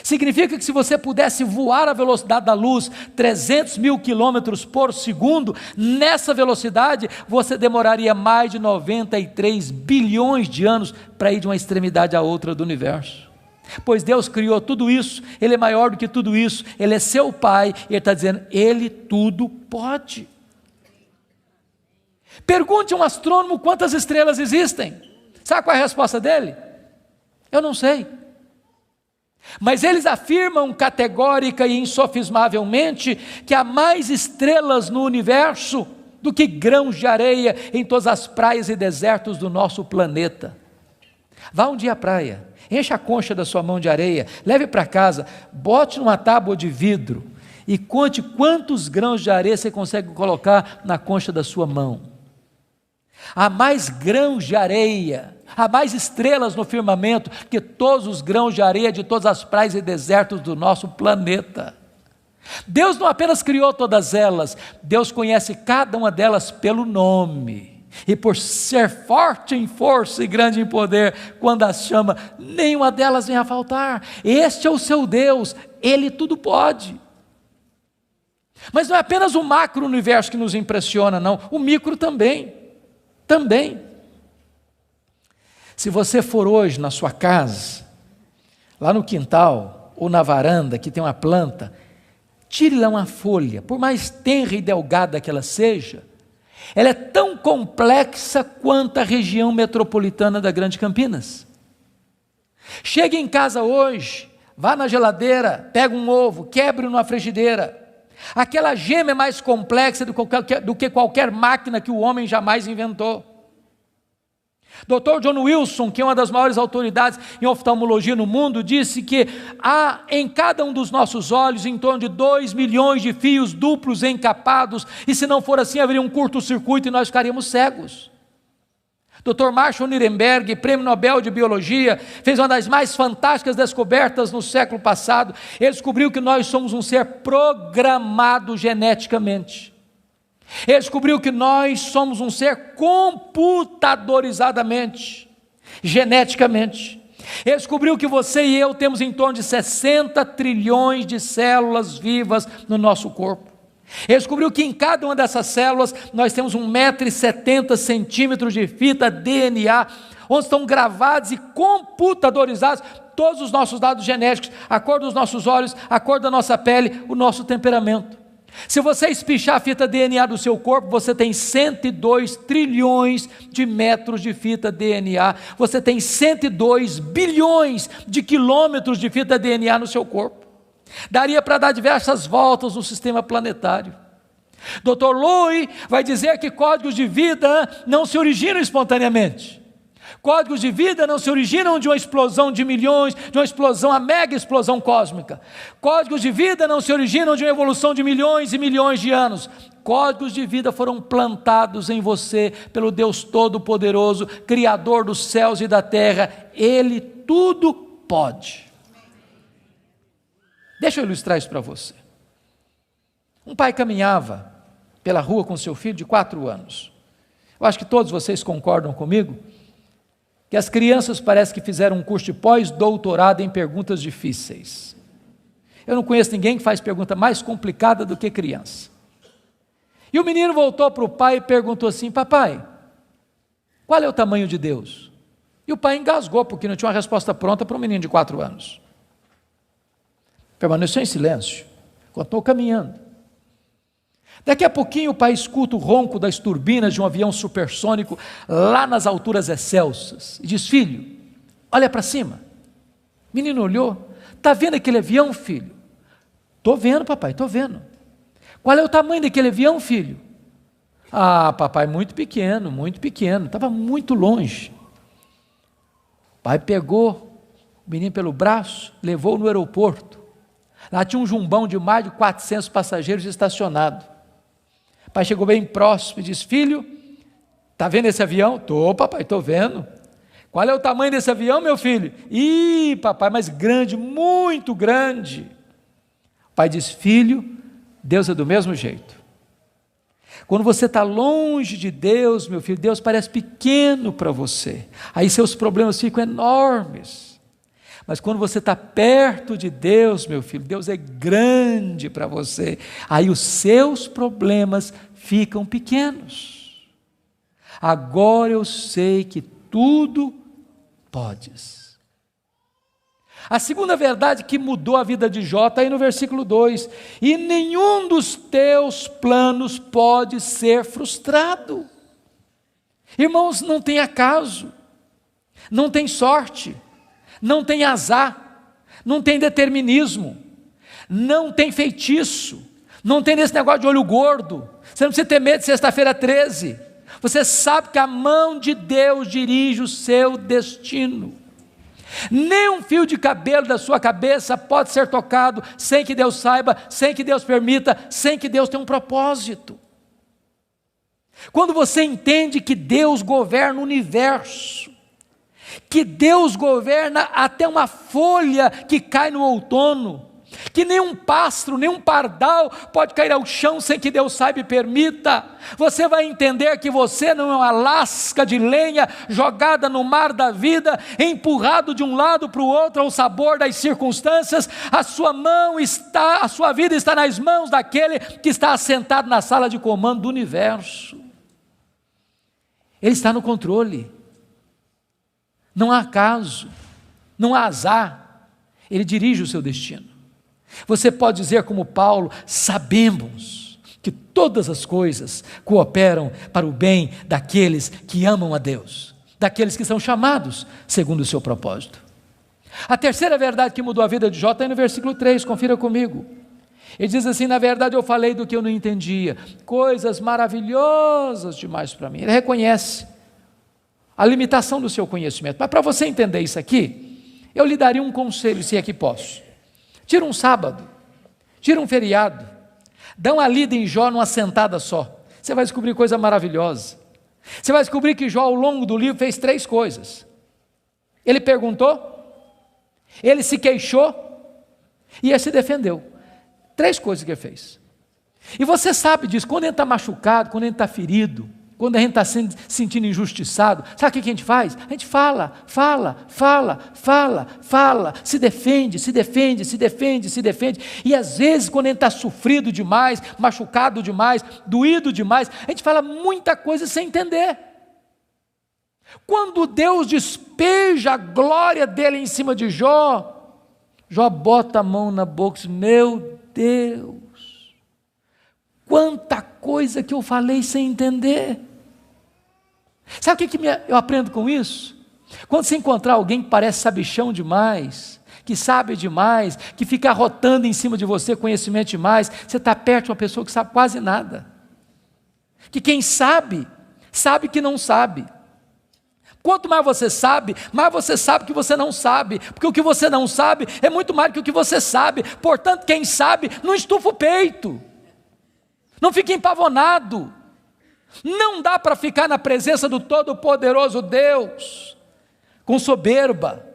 Significa que se você pudesse voar à velocidade da luz, 300 mil quilômetros por segundo, nessa velocidade você demoraria mais de 93 bilhões de anos para ir de uma extremidade à outra do universo. Pois Deus criou tudo isso, Ele é maior do que tudo isso, Ele é seu Pai, e Ele está dizendo, Ele tudo pode. Pergunte a um astrônomo quantas estrelas existem. Sabe qual é a resposta dele? Eu não sei. Mas eles afirmam categórica e insofismavelmente que há mais estrelas no universo do que grãos de areia em todas as praias e desertos do nosso planeta. Vá um dia à praia, encha a concha da sua mão de areia, leve para casa, bote numa tábua de vidro e conte quantos grãos de areia você consegue colocar na concha da sua mão. Há mais grãos de areia, há mais estrelas no firmamento que todos os grãos de areia de todas as praias e desertos do nosso planeta. Deus não apenas criou todas elas, Deus conhece cada uma delas pelo nome. E por ser forte em força e grande em poder, quando as chama, nenhuma delas vem a faltar. Este é o seu Deus, Ele tudo pode. Mas não é apenas o macro-universo que nos impressiona, não, o micro também. Também. Se você for hoje na sua casa, lá no quintal ou na varanda que tem uma planta, tire lá uma folha, por mais tenra e delgada que ela seja, ela é tão complexa quanto a região metropolitana da Grande Campinas. Chegue em casa hoje, vá na geladeira, pega um ovo, quebre numa frigideira. Aquela gema é mais complexa do que qualquer máquina que o homem jamais inventou. Dr. John Wilson, que é uma das maiores autoridades em oftalmologia no mundo, disse que há em cada um dos nossos olhos em torno de 2 milhões de fios duplos encapados, e se não for assim haveria um curto-circuito e nós ficaríamos cegos. Dr. Marshall Nirenberg, prêmio Nobel de Biologia, fez uma das mais fantásticas descobertas no século passado. Ele descobriu que nós somos um ser programado geneticamente. Ele descobriu que nós somos um ser computadorizadamente, geneticamente. Ele descobriu que você e eu temos em torno de 60 trilhões de células vivas no nosso corpo. Ele descobriu que em cada uma dessas células nós temos 1,70 m de fita DNA, onde estão gravados e computadorizados todos os nossos dados genéticos, a cor dos nossos olhos, a cor da nossa pele, o nosso temperamento. Se você espichar a fita DNA do seu corpo, você tem 102 trilhões de metros de fita DNA, você tem 102 bilhões de quilômetros de fita DNA no seu corpo. Daria para dar diversas voltas no sistema planetário. Dr. Lowy vai dizer que códigos de vida não se originam espontaneamente. Códigos de vida não se originam de uma explosão de milhões, de uma explosão, a mega explosão cósmica. Códigos de vida não se originam de uma evolução de milhões e milhões de anos. Códigos de vida foram plantados em você pelo Deus Todo-Poderoso, Criador dos céus e da terra. Ele tudo pode. Deixa eu ilustrar isso para você. Um pai caminhava pela rua com seu filho de 4 anos. Eu acho que todos vocês concordam comigo que as crianças parece que fizeram um curso de pós-doutorado em perguntas difíceis. Eu não conheço ninguém que faz pergunta mais complicada do que criança. E o menino voltou para o pai e perguntou assim: papai, qual é o tamanho de Deus? E o pai engasgou, porque não tinha uma resposta pronta para um menino de 4 anos. Permaneceu em silêncio, continuou caminhando. Daqui a pouquinho o pai escuta o ronco das turbinas de um avião supersônico lá nas alturas excelsas e diz: filho, olha para cima. O menino olhou: está vendo aquele avião, filho? Estou vendo, papai, estou vendo. Qual é o tamanho daquele avião, filho? Ah, papai, muito pequeno, estava muito longe. O pai pegou o menino pelo braço, levou no aeroporto. Lá tinha um jumbão de mais de 400 passageiros estacionado. O pai chegou bem próximo e disse: filho, está vendo esse avião? Estou, papai, estou vendo. Qual é o tamanho desse avião, meu filho? Ih, papai, mas grande, muito grande. O pai disse: filho, Deus é do mesmo jeito. Quando você está longe de Deus, meu filho, Deus parece pequeno para você. Aí seus problemas ficam enormes. Mas quando você está perto de Deus, meu filho, Deus é grande para você. Aí os seus problemas ficam pequenos. Agora eu sei que tudo podes. A segunda verdade que mudou a vida de Jó está aí no versículo 2. E nenhum dos teus planos pode ser frustrado. Irmãos, não tem acaso, não tem sorte, não tem azar, não tem determinismo, não tem feitiço, não tem esse negócio de olho gordo. Você não precisa ter medo de sexta-feira 13. Você sabe que a mão de Deus dirige o seu destino. Nem um fio de cabelo da sua cabeça pode ser tocado sem que Deus saiba, sem que Deus permita, sem que Deus tenha um propósito. Quando você entende que Deus governa o universo, que Deus governa até uma folha que cai no outono, que nenhum pássaro, nenhum pardal pode cair ao chão sem que Deus saiba e permita, você vai entender que você não é uma lasca de lenha jogada no mar da vida, empurrado de um lado para o outro ao sabor das circunstâncias. A sua vida está nas mãos daquele que está assentado na sala de comando do universo. Ele está no controle. Não há acaso, não há azar, ele dirige o seu destino. Você pode dizer como Paulo: sabemos que todas as coisas cooperam para o bem daqueles que amam a Deus, daqueles que são chamados segundo o seu propósito. A terceira verdade que mudou a vida de Jó está aí no versículo 3, confira comigo. Ele diz assim: na verdade eu falei do que eu não entendia, coisas maravilhosas demais para mim. Ele reconhece a limitação do seu conhecimento. Mas para você entender isso aqui, eu lhe daria um conselho, se é que posso. Tira um sábado, tira um feriado, dá uma lida em Jó numa sentada só. Você vai descobrir coisa maravilhosa. Você vai descobrir que Jó, ao longo do livro, fez 3 coisas. Ele perguntou, ele se queixou e ele se defendeu. 3 coisas que ele fez. E você sabe disso, quando ele está machucado, quando ele está ferido, quando a gente está se sentindo injustiçado, sabe o que a gente faz? A gente fala, se defende, e às vezes quando a gente está sofrido demais, machucado demais, doído demais, a gente fala muita coisa sem entender. Quando Deus despeja a glória dele em cima de Jó, Jó bota a mão na boca e diz: meu Deus, quanta coisa que eu falei sem entender. Sabe o que eu aprendo com isso? Quando você encontrar alguém que parece sabichão demais, que sabe demais, que fica arrotando em cima de você conhecimento demais. Você está perto de uma pessoa que sabe quase nada. Que quem sabe, sabe que não sabe. Quanto mais você sabe que você não sabe, porque o que você não sabe é muito mais do que o que você sabe. Portanto, quem sabe, não estufa o peito, não fica empavonado. Não dá para ficar na presença do Todo-Poderoso Deus com soberba,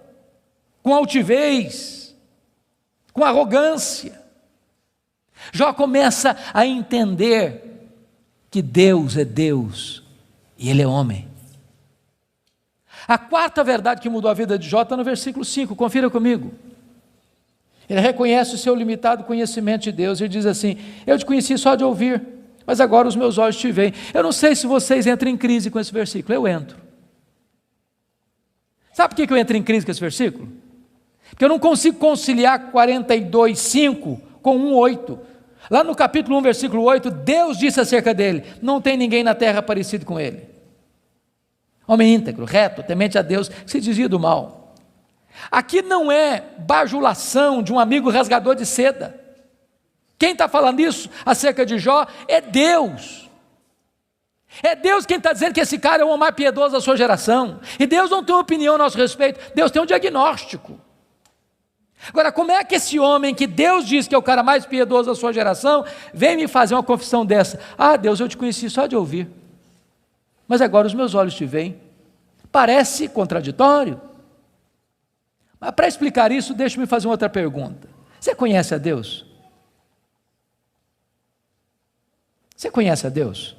com altivez, com arrogância. Jó começa a entender que Deus é Deus e Ele é homem. A quarta verdade que mudou a vida de Jó está no versículo 5, confira comigo. Ele reconhece o seu limitado conhecimento de Deus e diz assim: eu te conheci só de ouvir, mas agora os meus olhos te veem. Eu não sei se vocês entram em crise com esse versículo, eu entro. Sabe por que eu entro em crise com esse versículo? Porque eu não consigo conciliar 42:5 com 1:8. Lá no capítulo 1, versículo 8, Deus disse acerca dele: não tem ninguém na terra parecido com ele. Homem íntegro, reto, temente a Deus, que se desvia do mal. Aqui não é bajulação de um amigo rasgador de seda. Quem está falando isso acerca de Jó é Deus. É Deus quem está dizendo que esse cara é o homem mais piedoso da sua geração. E Deus não tem uma opinião a nosso respeito, Deus tem um diagnóstico. Agora, como é que esse homem que Deus diz que é o cara mais piedoso da sua geração, vem me fazer uma confissão dessa? Ah, Deus, eu te conheci só de ouvir, mas agora os meus olhos te veem. Parece contraditório. Mas para explicar isso, deixa-me fazer uma outra pergunta. Você conhece a Deus? Você conhece a Deus?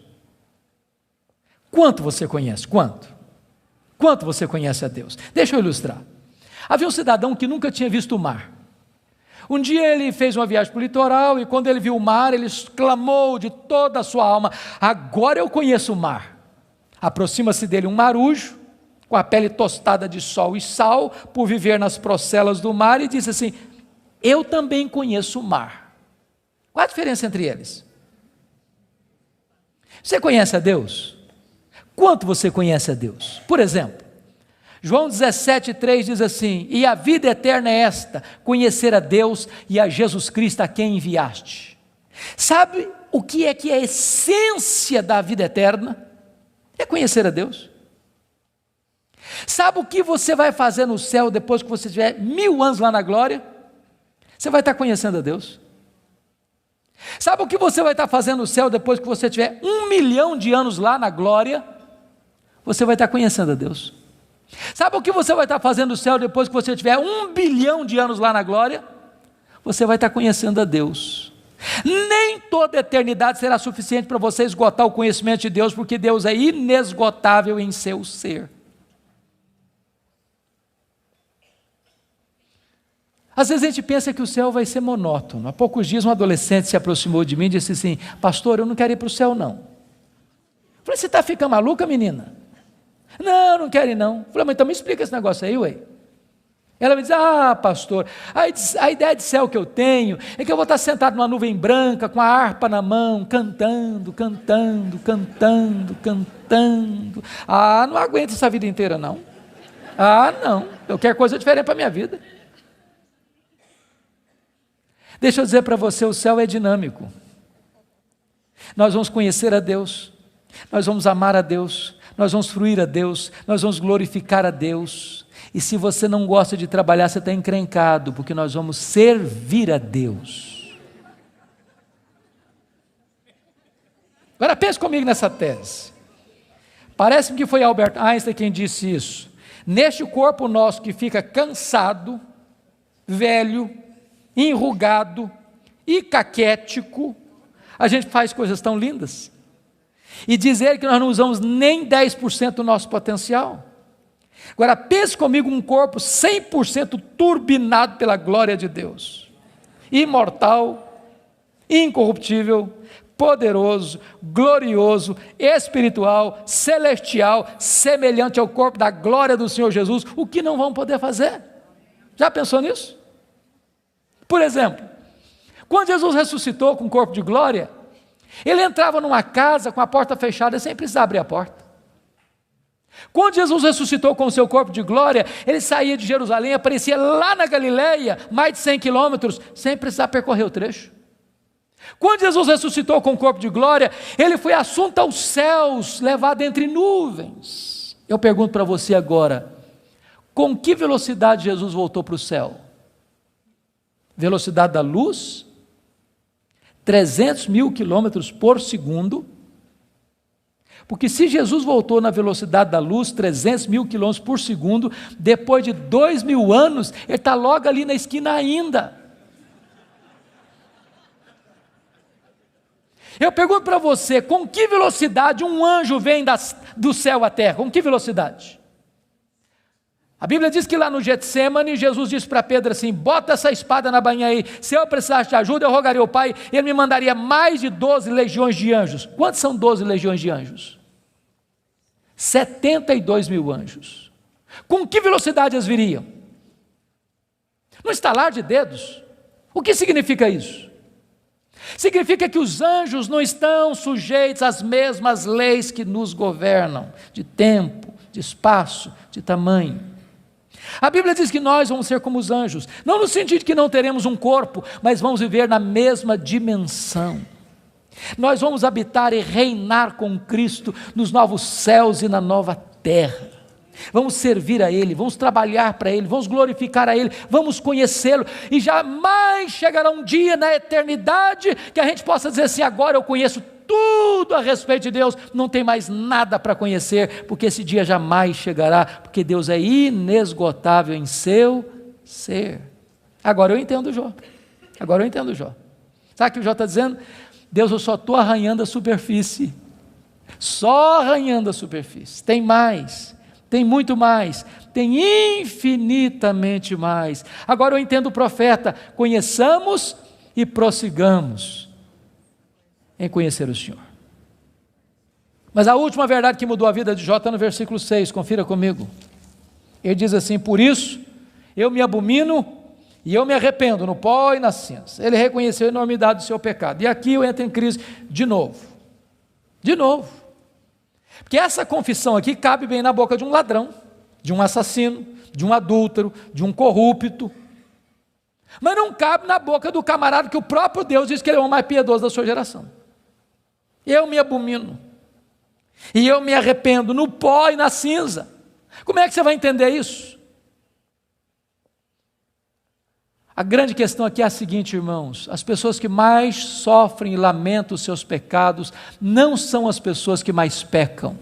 Quanto você conhece? Quanto? Quanto você conhece a Deus? Deixa eu ilustrar. Havia um cidadão que nunca tinha visto o mar. Um dia ele fez uma viagem para o litoral e quando ele viu o mar, ele exclamou de toda a sua alma: agora eu conheço o mar. Aproxima-se dele um marujo, com a pele tostada de sol e sal, por viver nas procelas do mar, e disse assim: eu também conheço o mar. Qual a diferença entre eles? Você conhece a Deus? Quanto você conhece a Deus? Por exemplo, João 17,3 diz assim: e a vida eterna é esta, conhecer a Deus e a Jesus Cristo a quem enviaste. Sabe o que é a essência da vida eterna? É conhecer a Deus. Sabe o que você vai fazer no céu depois que você tiver 1000 anos lá na glória? Você vai estar conhecendo a Deus. Sabe o que você vai estar fazendo no céu depois que você tiver 1 milhão de anos lá na glória? Você vai estar conhecendo a Deus. Sabe o que você vai estar fazendo no céu depois que você tiver 1 bilhão de anos lá na glória? Você vai estar conhecendo a Deus. Nem toda a eternidade será suficiente para você esgotar o conhecimento de Deus, porque Deus é inesgotável em seu ser. Às vezes a gente pensa que o céu vai ser monótono. Há poucos dias um adolescente se aproximou de mim e disse assim: pastor, eu não quero ir para o céu não. Eu falei: você está ficando maluca, menina? Não, não quero ir não. Eu falei: mas então me explica esse negócio aí, ué. Ela me diz: ah, pastor, a ideia de céu que eu tenho é que eu vou estar sentado numa nuvem branca, com a harpa na mão, cantando. Ah, não aguento essa vida inteira não. Ah, não, eu quero coisa diferente para a minha vida. Deixa eu dizer para você, o céu é dinâmico. Nós vamos conhecer a Deus, nós vamos amar a Deus, nós vamos fruir a Deus, nós vamos glorificar a Deus. E se você não gosta de trabalhar, você está encrencado, porque nós vamos servir a Deus. Agora pense comigo nessa tese. Parece-me que foi Albert Einstein quem disse isso. Neste corpo nosso que fica cansado, velho, enrugado e caquético, a gente faz coisas tão lindas. E dizer que nós não usamos nem 10% do nosso potencial. Agora pense comigo um corpo 100% turbinado pela glória de Deus, imortal, incorruptível, poderoso, glorioso, espiritual, celestial, semelhante ao corpo da glória do Senhor Jesus. O que não vão poder fazer? Já pensou nisso? Por exemplo, quando Jesus ressuscitou com o corpo de glória, ele entrava numa casa com a porta fechada sem precisar abrir a porta. Quando Jesus ressuscitou com o seu corpo de glória, ele saía de Jerusalém, aparecia lá na Galileia, mais de 100 quilômetros, sem precisar percorrer o trecho. Quando Jesus ressuscitou com o corpo de glória, ele foi assunto aos céus, levado entre nuvens. Eu pergunto para você agora, com que velocidade Jesus voltou para o céu? Velocidade da luz? 300 mil quilômetros por segundo? Porque se Jesus voltou na velocidade da luz, 300 mil quilômetros por segundo, depois de 2000 anos, ele está logo ali na esquina ainda. Eu pergunto para você, com que velocidade um anjo vem do céu à terra? Com que velocidade? A Bíblia diz que lá no Getsemane, Jesus disse para Pedro assim, bota essa espada na bainha aí, se eu precisasse de ajuda, eu rogaria ao Pai, ele me mandaria mais de 12 legiões de anjos. Quantos são 12 legiões de anjos? 72 mil anjos. Com que velocidade eles viriam? No estalar de dedos. O que significa isso? Significa que os anjos não estão sujeitos às mesmas leis que nos governam, de tempo, de espaço, de tamanho. A Bíblia diz que nós vamos ser como os anjos, não no sentido de que não teremos um corpo, mas vamos viver na mesma dimensão. Nós vamos habitar e reinar com Cristo nos novos céus e na nova terra. Vamos servir a Ele, vamos trabalhar para Ele, vamos glorificar a Ele, vamos conhecê-lo, e jamais chegará um dia na eternidade que a gente possa dizer assim, agora eu conheço tudo a respeito de Deus, não tem mais nada para conhecer, porque esse dia jamais chegará, porque Deus é inesgotável em seu ser. Agora eu entendo Jó, sabe o que o Jó está dizendo? Deus, eu só estou arranhando a superfície, só arranhando a superfície, tem mais, tem muito mais, tem infinitamente mais. Agora eu entendo o profeta, conheçamos e prossigamos em conhecer o Senhor. Mas a última verdade que mudou a vida de Jó está no versículo 6, confira comigo. Ele diz assim, por isso eu me abomino e eu me arrependo no pó e na cinza. Ele reconheceu a enormidade do seu pecado. E aqui eu entro em crise de novo. Porque essa confissão aqui cabe bem na boca de um ladrão, de um assassino, de um adúltero, de um corrupto. Mas não cabe na boca do camarada que o próprio Deus diz que ele é o mais piedoso da sua geração. Eu me abomino. E eu me arrependo no pó e na cinza. Como é que você vai entender isso? A grande questão aqui é a seguinte, irmãos, as pessoas que mais sofrem e lamentam os seus pecados não são as pessoas que mais pecam.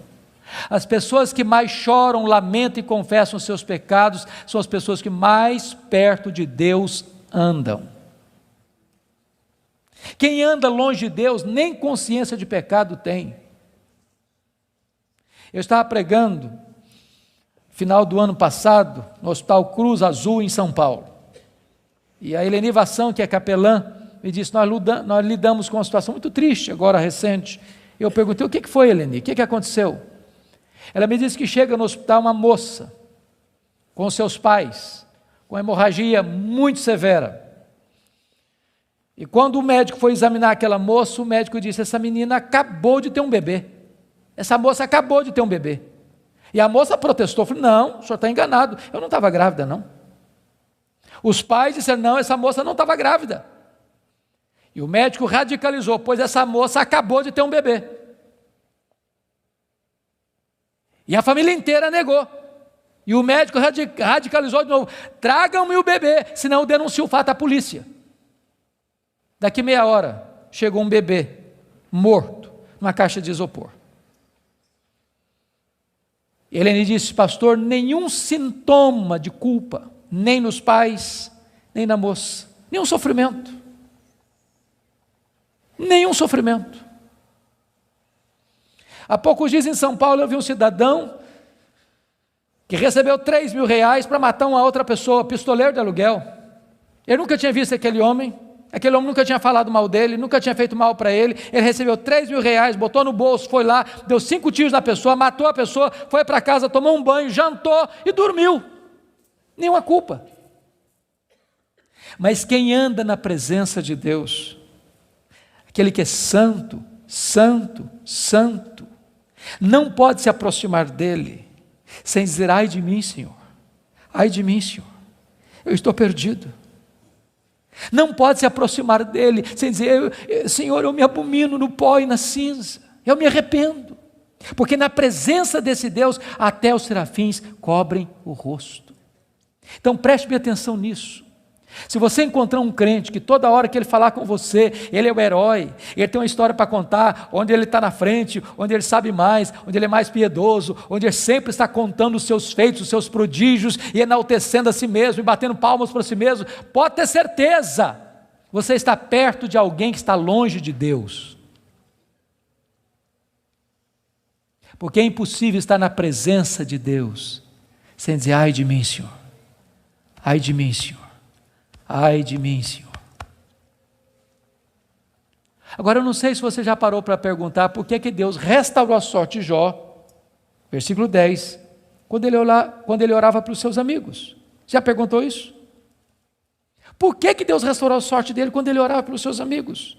As pessoas que mais choram, lamentam e confessam os seus pecados são as pessoas que mais perto de Deus andam. Quem anda longe de Deus nem consciência de pecado tem. Eu estava pregando final do ano passado no Hospital Cruz Azul em São Paulo. E a Eleni Vassão, que é capelã, me disse, nós lidamos com uma situação muito triste, agora recente. Eu perguntei, o que foi, Eleni? O que aconteceu? Ela me disse que chega no hospital uma moça, com seus pais, com hemorragia muito severa. E quando o médico foi examinar aquela moça, o médico disse, essa menina acabou de ter um bebê. Essa moça acabou de ter um bebê. E a moça protestou, falou, não, o senhor está enganado, eu não estava grávida não. Os pais disseram, não, essa moça não estava grávida. E o médico radicalizou, pois essa moça acabou de ter um bebê. E a família inteira negou. E o médico radicalizou de novo, tragam-me o bebê, senão eu denuncio o fato à polícia. Daqui meia hora, chegou um bebê, morto, numa caixa de isopor. Helene disse, pastor, nenhum sintoma de culpa, nem nos pais, nem na moça, nenhum sofrimento. Há poucos dias em São Paulo eu vi um cidadão que recebeu 3 mil reais para matar uma outra pessoa, pistoleiro de aluguel. Ele nunca tinha visto aquele homem nunca tinha falado mal dele, nunca tinha feito mal para ele. Ele recebeu 3 mil reais, botou no bolso, foi lá, deu 5 tiros na pessoa, matou a pessoa, foi para casa, tomou um banho, jantou e dormiu. Nenhuma culpa. Mas quem anda na presença de Deus, aquele que é santo, santo, santo, não pode se aproximar dele sem dizer: ai de mim, Senhor, ai de mim, Senhor, eu estou perdido. Não pode se aproximar dele sem dizer: Senhor, eu me abomino no pó e na cinza, eu me arrependo, porque na presença desse Deus até os serafins cobrem o rosto. Então preste bem atenção nisso. Se você encontrar um crente que toda hora que ele falar com você, ele é o herói, ele tem uma história para contar, onde ele está na frente, onde ele sabe mais, onde ele é mais piedoso, onde ele sempre está contando os seus feitos, os seus prodígios, e enaltecendo a si mesmo, e batendo palmas para si mesmo, pode ter certeza, você está perto de alguém que está longe de Deus. Porque é impossível estar na presença de Deus sem dizer: ai de mim, Senhor, ai de mim, Senhor, ai de mim, Senhor. Agora eu não sei se você já parou para perguntar por que Deus restaurou a sorte de Jó, versículo 10, quando ele orava para os seus amigos. Já perguntou isso? Por que Deus restaurou a sorte dele quando ele orava pelos seus amigos?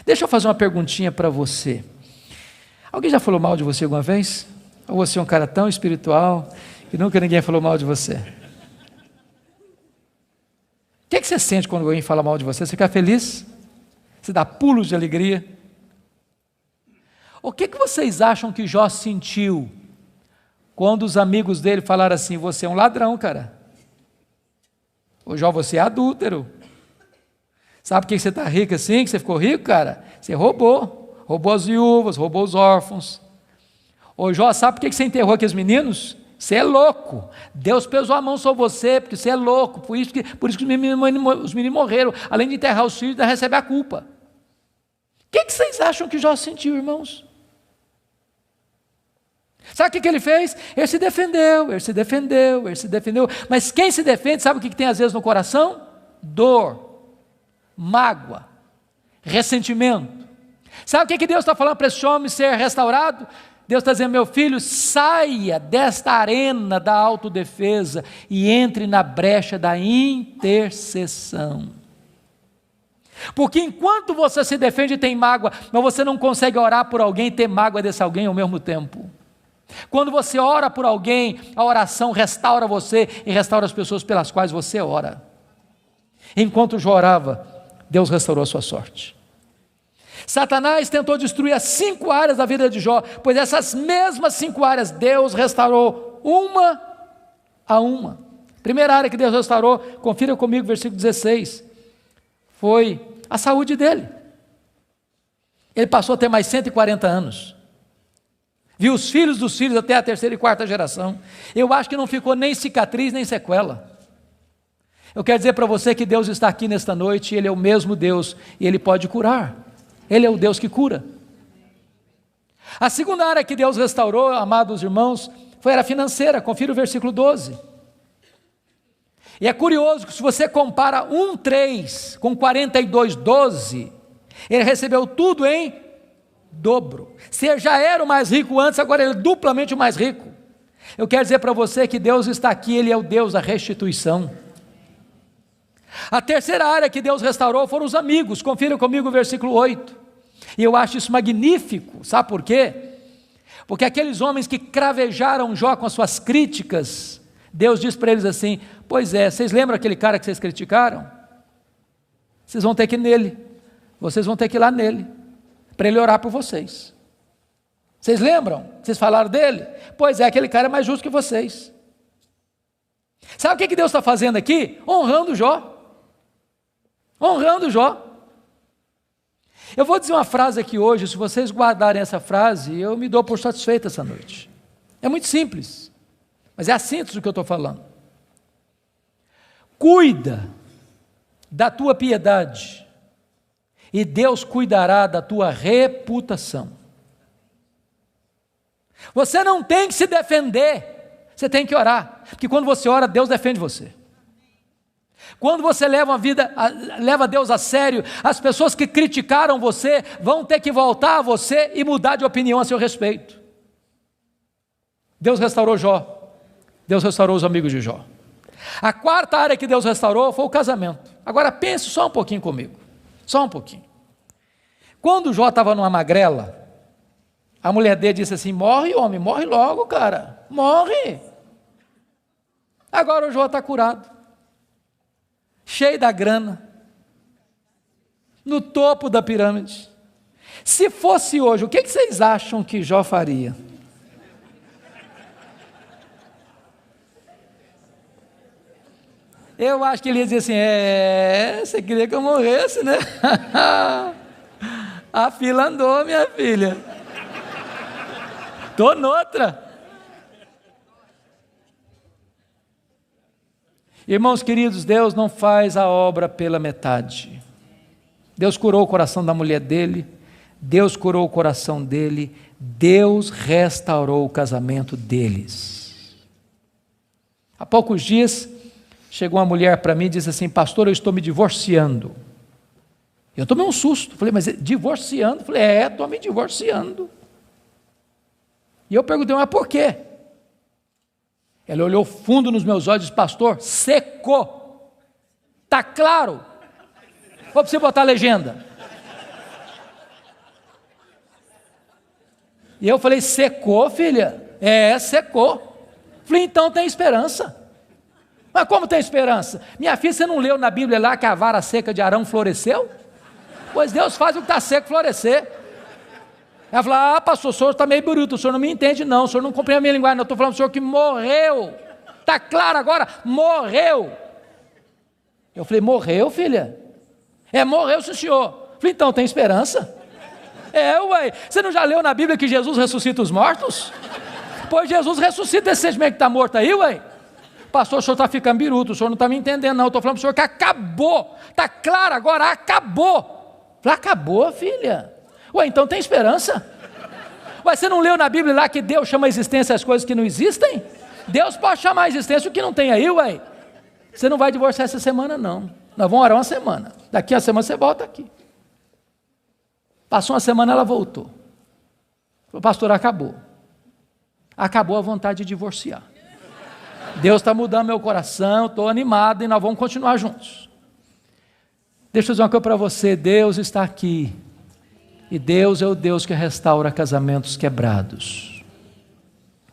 Deixa eu fazer uma perguntinha para você. Alguém já falou mal de você alguma vez? Ou você é um cara tão espiritual que nunca ninguém falou mal de você? O que você sente quando alguém fala mal de você? Você fica feliz? Você dá pulos de alegria? O que vocês acham que Jó sentiu quando os amigos dele falaram assim: você é um ladrão, cara? Ô Jó, você é adúltero. Sabe por que você está rico assim, que você ficou rico, cara? Você roubou as viúvas, roubou os órfãos. Ô Jó, sabe por que você enterrou aqueles meninos? Você é louco, Deus pesou a mão sobre você, porque você é louco, por isso que os meninos morreram, além de enterrar os filhos, ainda recebe a culpa. O que vocês acham que Jó sentiu, irmãos? Sabe o que ele fez? Ele se defendeu, mas quem se defende, sabe o que tem às vezes no coração? Dor, mágoa, ressentimento. Sabe o que Deus está falando para esse homem ser restaurado? Deus está dizendo: meu filho, saia desta arena da autodefesa e entre na brecha da intercessão. Porque enquanto você se defende e tem mágoa, mas você não consegue orar por alguém e ter mágoa desse alguém ao mesmo tempo. Quando você ora por alguém, a oração restaura você e restaura as pessoas pelas quais você ora. Enquanto Jó orava, Deus restaurou a sua sorte. Satanás tentou destruir as 5 áreas da vida de Jó, pois essas mesmas 5 áreas Deus restaurou uma a uma. Primeira área que Deus restaurou, confira comigo, versículo 16, foi a saúde dele. Ele passou a ter mais 140 anos. Viu os filhos dos filhos até a 3ª e 4ª geração. Eu acho que não ficou nem cicatriz, nem sequela. Eu quero dizer para você que Deus está aqui nesta noite, Ele é o mesmo Deus, e Ele pode curar. Ele é o Deus que cura. A segunda área que Deus restaurou, amados irmãos, foi a financeira. Confira o versículo 12. E é curioso que se você compara 1:3 com 42:12, ele recebeu tudo em dobro. Se já era o mais rico antes, agora ele é duplamente o mais rico. Eu quero dizer para você que Deus está aqui, Ele é o Deus da restituição. A terceira área que Deus restaurou foram os amigos. Confira comigo o versículo 8. E eu acho isso magnífico. Sabe por quê? Porque aqueles homens que cravejaram Jó com as suas críticas, Deus diz para eles assim: pois é, vocês lembram aquele cara que vocês criticaram? Vocês vão ter que ir nele. Vocês vão ter que ir lá nele, para ele orar por vocês. Vocês lembram? Vocês falaram dele? Pois é, aquele cara é mais justo que vocês. Sabe o que Deus está fazendo aqui? Honrando Jó. Honrando Jó. Eu vou dizer uma frase aqui hoje, se vocês guardarem essa frase, eu me dou por satisfeito essa noite. É muito simples, mas é a síntese do que eu estou falando. Cuida da tua piedade, e Deus cuidará da tua reputação. Você não tem que se defender, você tem que orar, porque quando você ora, Deus defende você. Quando você leva Deus a sério, as pessoas que criticaram você vão ter que voltar a você e mudar de opinião a seu respeito. Deus restaurou Jó, Deus restaurou os amigos de Jó. A quarta área que Deus restaurou foi o casamento. Agora pense só um pouquinho comigo, só um pouquinho. Quando Jó estava numa magrela, A mulher dele disse assim: morre, homem, morre logo, cara, morre. Agora o Jó está curado, cheio da grana, no topo da pirâmide. Se fosse hoje, o que vocês acham que Jó faria? Eu acho que ele ia dizer assim: você queria que eu morresse, né? A fila andou, minha filha. Estou noutra. Irmãos queridos, Deus não faz a obra pela metade. Deus curou o coração da mulher dele, Deus curou o coração dele, Deus restaurou o casamento deles. Há poucos dias, chegou uma mulher para mim e disse assim: pastor, eu estou me divorciando. Eu tomei um susto, falei: mas divorciando? Falei: estou me divorciando. E eu perguntei: mas por quê? Ela olhou fundo nos meus olhos e disse: pastor, secou. Está claro? Vou para você botar a legenda. E eu falei: secou, filha? Secou. Falei: então tem esperança. Mas como tem esperança? Minha filha, você não leu na Bíblia lá que a vara seca de Arão floresceu? Pois Deus faz o que está seco florescer. Ela falou: pastor, o senhor está meio bruto, o senhor não me entende não, o senhor não compreende a minha linguagem, não, estou falando do senhor que morreu. Está claro agora? Morreu. Eu falei: morreu, filha? Morreu, sim, senhor. Falei: então tem esperança. Ué, você não já leu na Bíblia que Jesus ressuscita os mortos? Pois Jesus ressuscita esse sentimento que está morto aí, ué. Pastor, o senhor está ficando biruto, o senhor não está me entendendo não, eu estou falando para o senhor que acabou. Está claro agora? Acabou. Falei: acabou, filha? Ué, então tem esperança. Ué, você não leu na Bíblia lá que Deus chama a existência as coisas que não existem? Deus pode chamar a existência o que não tem aí, ué. Você não vai divorciar essa semana não. Nós vamos orar uma semana. Daqui a semana você volta aqui. Passou uma semana, ela voltou. Falou: pastor, acabou. Acabou a vontade de divorciar. Deus está mudando meu coração, estou animado e nós vamos continuar juntos. Deixa eu dizer uma coisa para você: Deus está aqui. E Deus é o Deus que restaura casamentos quebrados.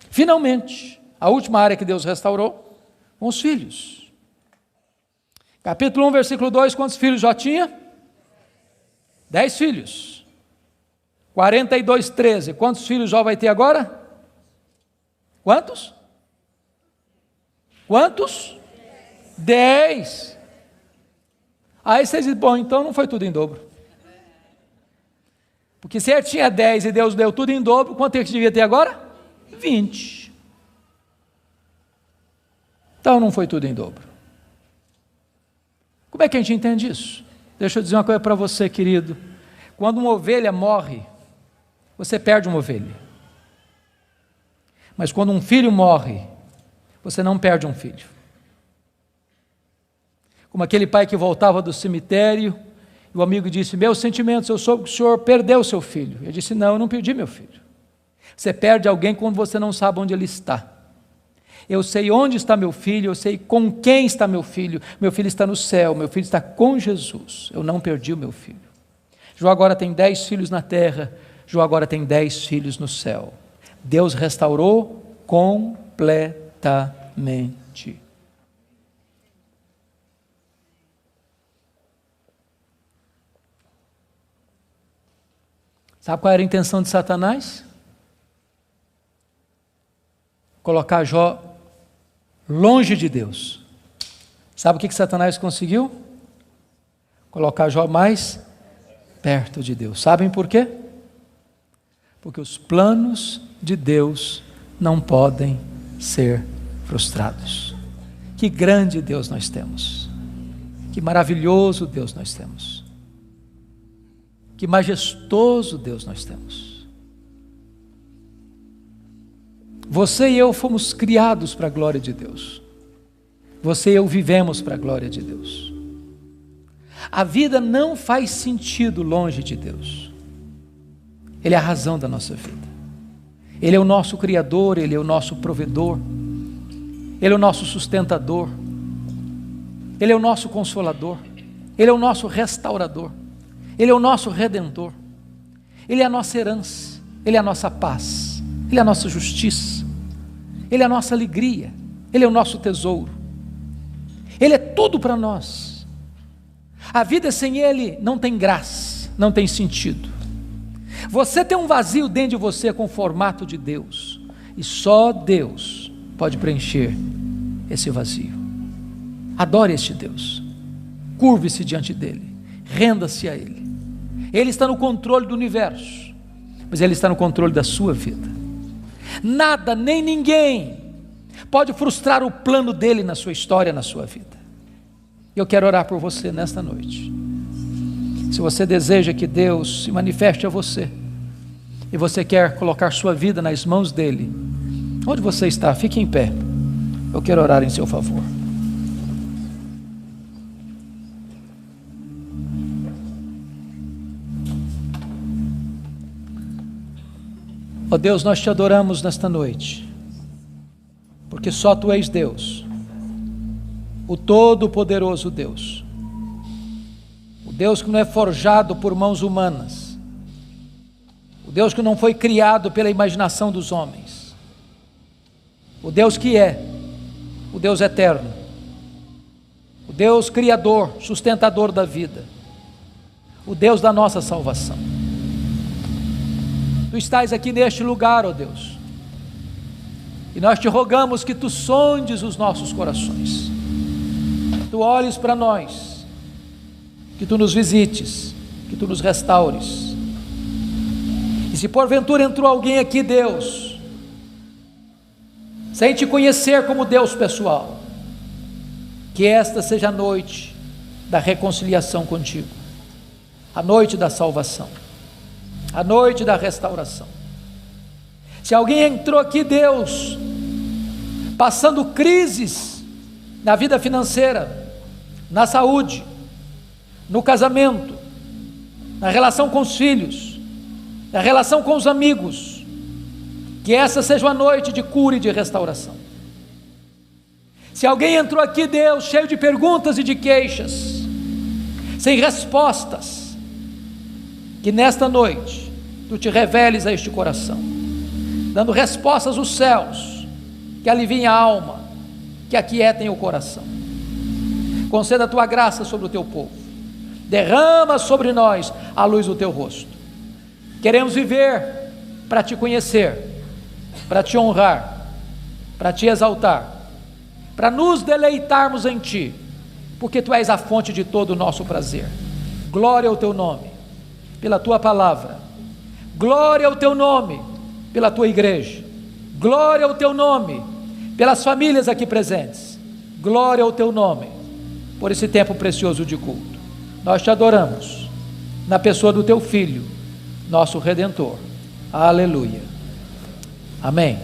Finalmente, a última área que Deus restaurou, com os filhos. Capítulo 1, versículo 2, quantos filhos Jó tinha? 10 filhos. 42, 13, quantos filhos Jó vai ter agora? Quantos? Quantos? 10. Aí vocês dizem: bom, então não foi tudo em dobro. Porque se ele tinha 10 e Deus deu tudo em dobro, quanto é que devia ter agora? 20. Então não foi tudo em dobro. Como é que a gente entende isso? Deixa eu dizer uma coisa para você, querido. Quando uma ovelha morre, você perde uma ovelha. Mas quando um filho morre, você não perde um filho. Como aquele pai que voltava do cemitério, e o amigo disse: meus sentimentos, eu soube que o senhor perdeu o seu filho. Ele disse: não, eu não perdi meu filho. Você perde alguém quando você não sabe onde ele está. Eu sei onde está meu filho, eu sei com quem está meu filho está no céu, meu filho está com Jesus, eu não perdi o meu filho. Jó agora tem 10 filhos na terra, Jó agora tem 10 filhos no céu. Deus restaurou completamente. Sabe qual era a intenção de Satanás? Colocar Jó longe de Deus. Sabe o que Satanás conseguiu? Colocar Jó mais perto de Deus. Sabem por quê? Porque os planos de Deus não podem ser frustrados. Que grande Deus nós temos. Que maravilhoso Deus nós temos. Que majestoso Deus nós temos. Você e eu fomos criados para a glória de Deus. Você e eu vivemos para a glória de Deus. A vida não faz sentido longe de Deus. Ele é a razão da nossa vida. Ele é o nosso Criador, Ele é o nosso provedor. Ele é o nosso sustentador. Ele é o nosso consolador. Ele é o nosso restaurador. Ele é o nosso redentor. Ele é a nossa herança. Ele é a nossa paz, Ele é a nossa justiça, Ele é a nossa alegria, Ele é o nosso tesouro, Ele é tudo para nós. A vida sem Ele não tem graça, não tem sentido. Você tem um vazio dentro de você com o formato de Deus, e só Deus pode preencher esse vazio. Adore este Deus, curve-se diante dEle, renda-se a Ele. Ele está no controle do universo, mas Ele está no controle da sua vida. Nada, nem ninguém pode frustrar o plano dEle na sua história, na sua vida. Eu quero orar por você nesta noite. Se você deseja que Deus se manifeste a você, e você quer colocar sua vida nas mãos dEle, onde você está, fique em pé. Eu quero orar em seu favor. Ó Deus, nós te adoramos nesta noite, porque só Tu és Deus, o Todo-Poderoso Deus, o Deus que não é forjado por mãos humanas, o Deus que não foi criado pela imaginação dos homens, o Deus que é, o Deus eterno, o Deus criador, sustentador da vida, o Deus da nossa salvação. Tu estás aqui neste lugar, ó Deus, e nós te rogamos que Tu sondes os nossos corações, Tu olhes para nós, que Tu nos visites, que Tu nos restaures. E se porventura entrou alguém aqui, Deus, sem Te conhecer como Deus pessoal, que esta seja a noite da reconciliação contigo, a noite da salvação, a noite da restauração. Se alguém entrou aqui, Deus, passando crises na vida financeira, na saúde, no casamento, na relação com os filhos, na relação com os amigos, que essa seja uma noite de cura e de restauração. Se alguém entrou aqui, Deus, cheio de perguntas e de queixas, sem respostas, que nesta noite Tu te reveles a este coração, dando respostas aos céus, que aliviem a alma, que aquietem o coração. Conceda a Tua graça sobre o Teu povo, derrama sobre nós a luz do Teu rosto. Queremos viver para Te conhecer, para Te honrar, para Te exaltar, para nos deleitarmos em Ti, porque Tu és a fonte de todo o nosso prazer. Glória ao Teu nome, pela Tua palavra, glória ao Teu nome, pela Tua igreja, glória ao Teu nome, pelas famílias aqui presentes, glória ao Teu nome, por esse tempo precioso de culto. Nós Te adoramos, na pessoa do Teu Filho, nosso Redentor. Aleluia. Amém.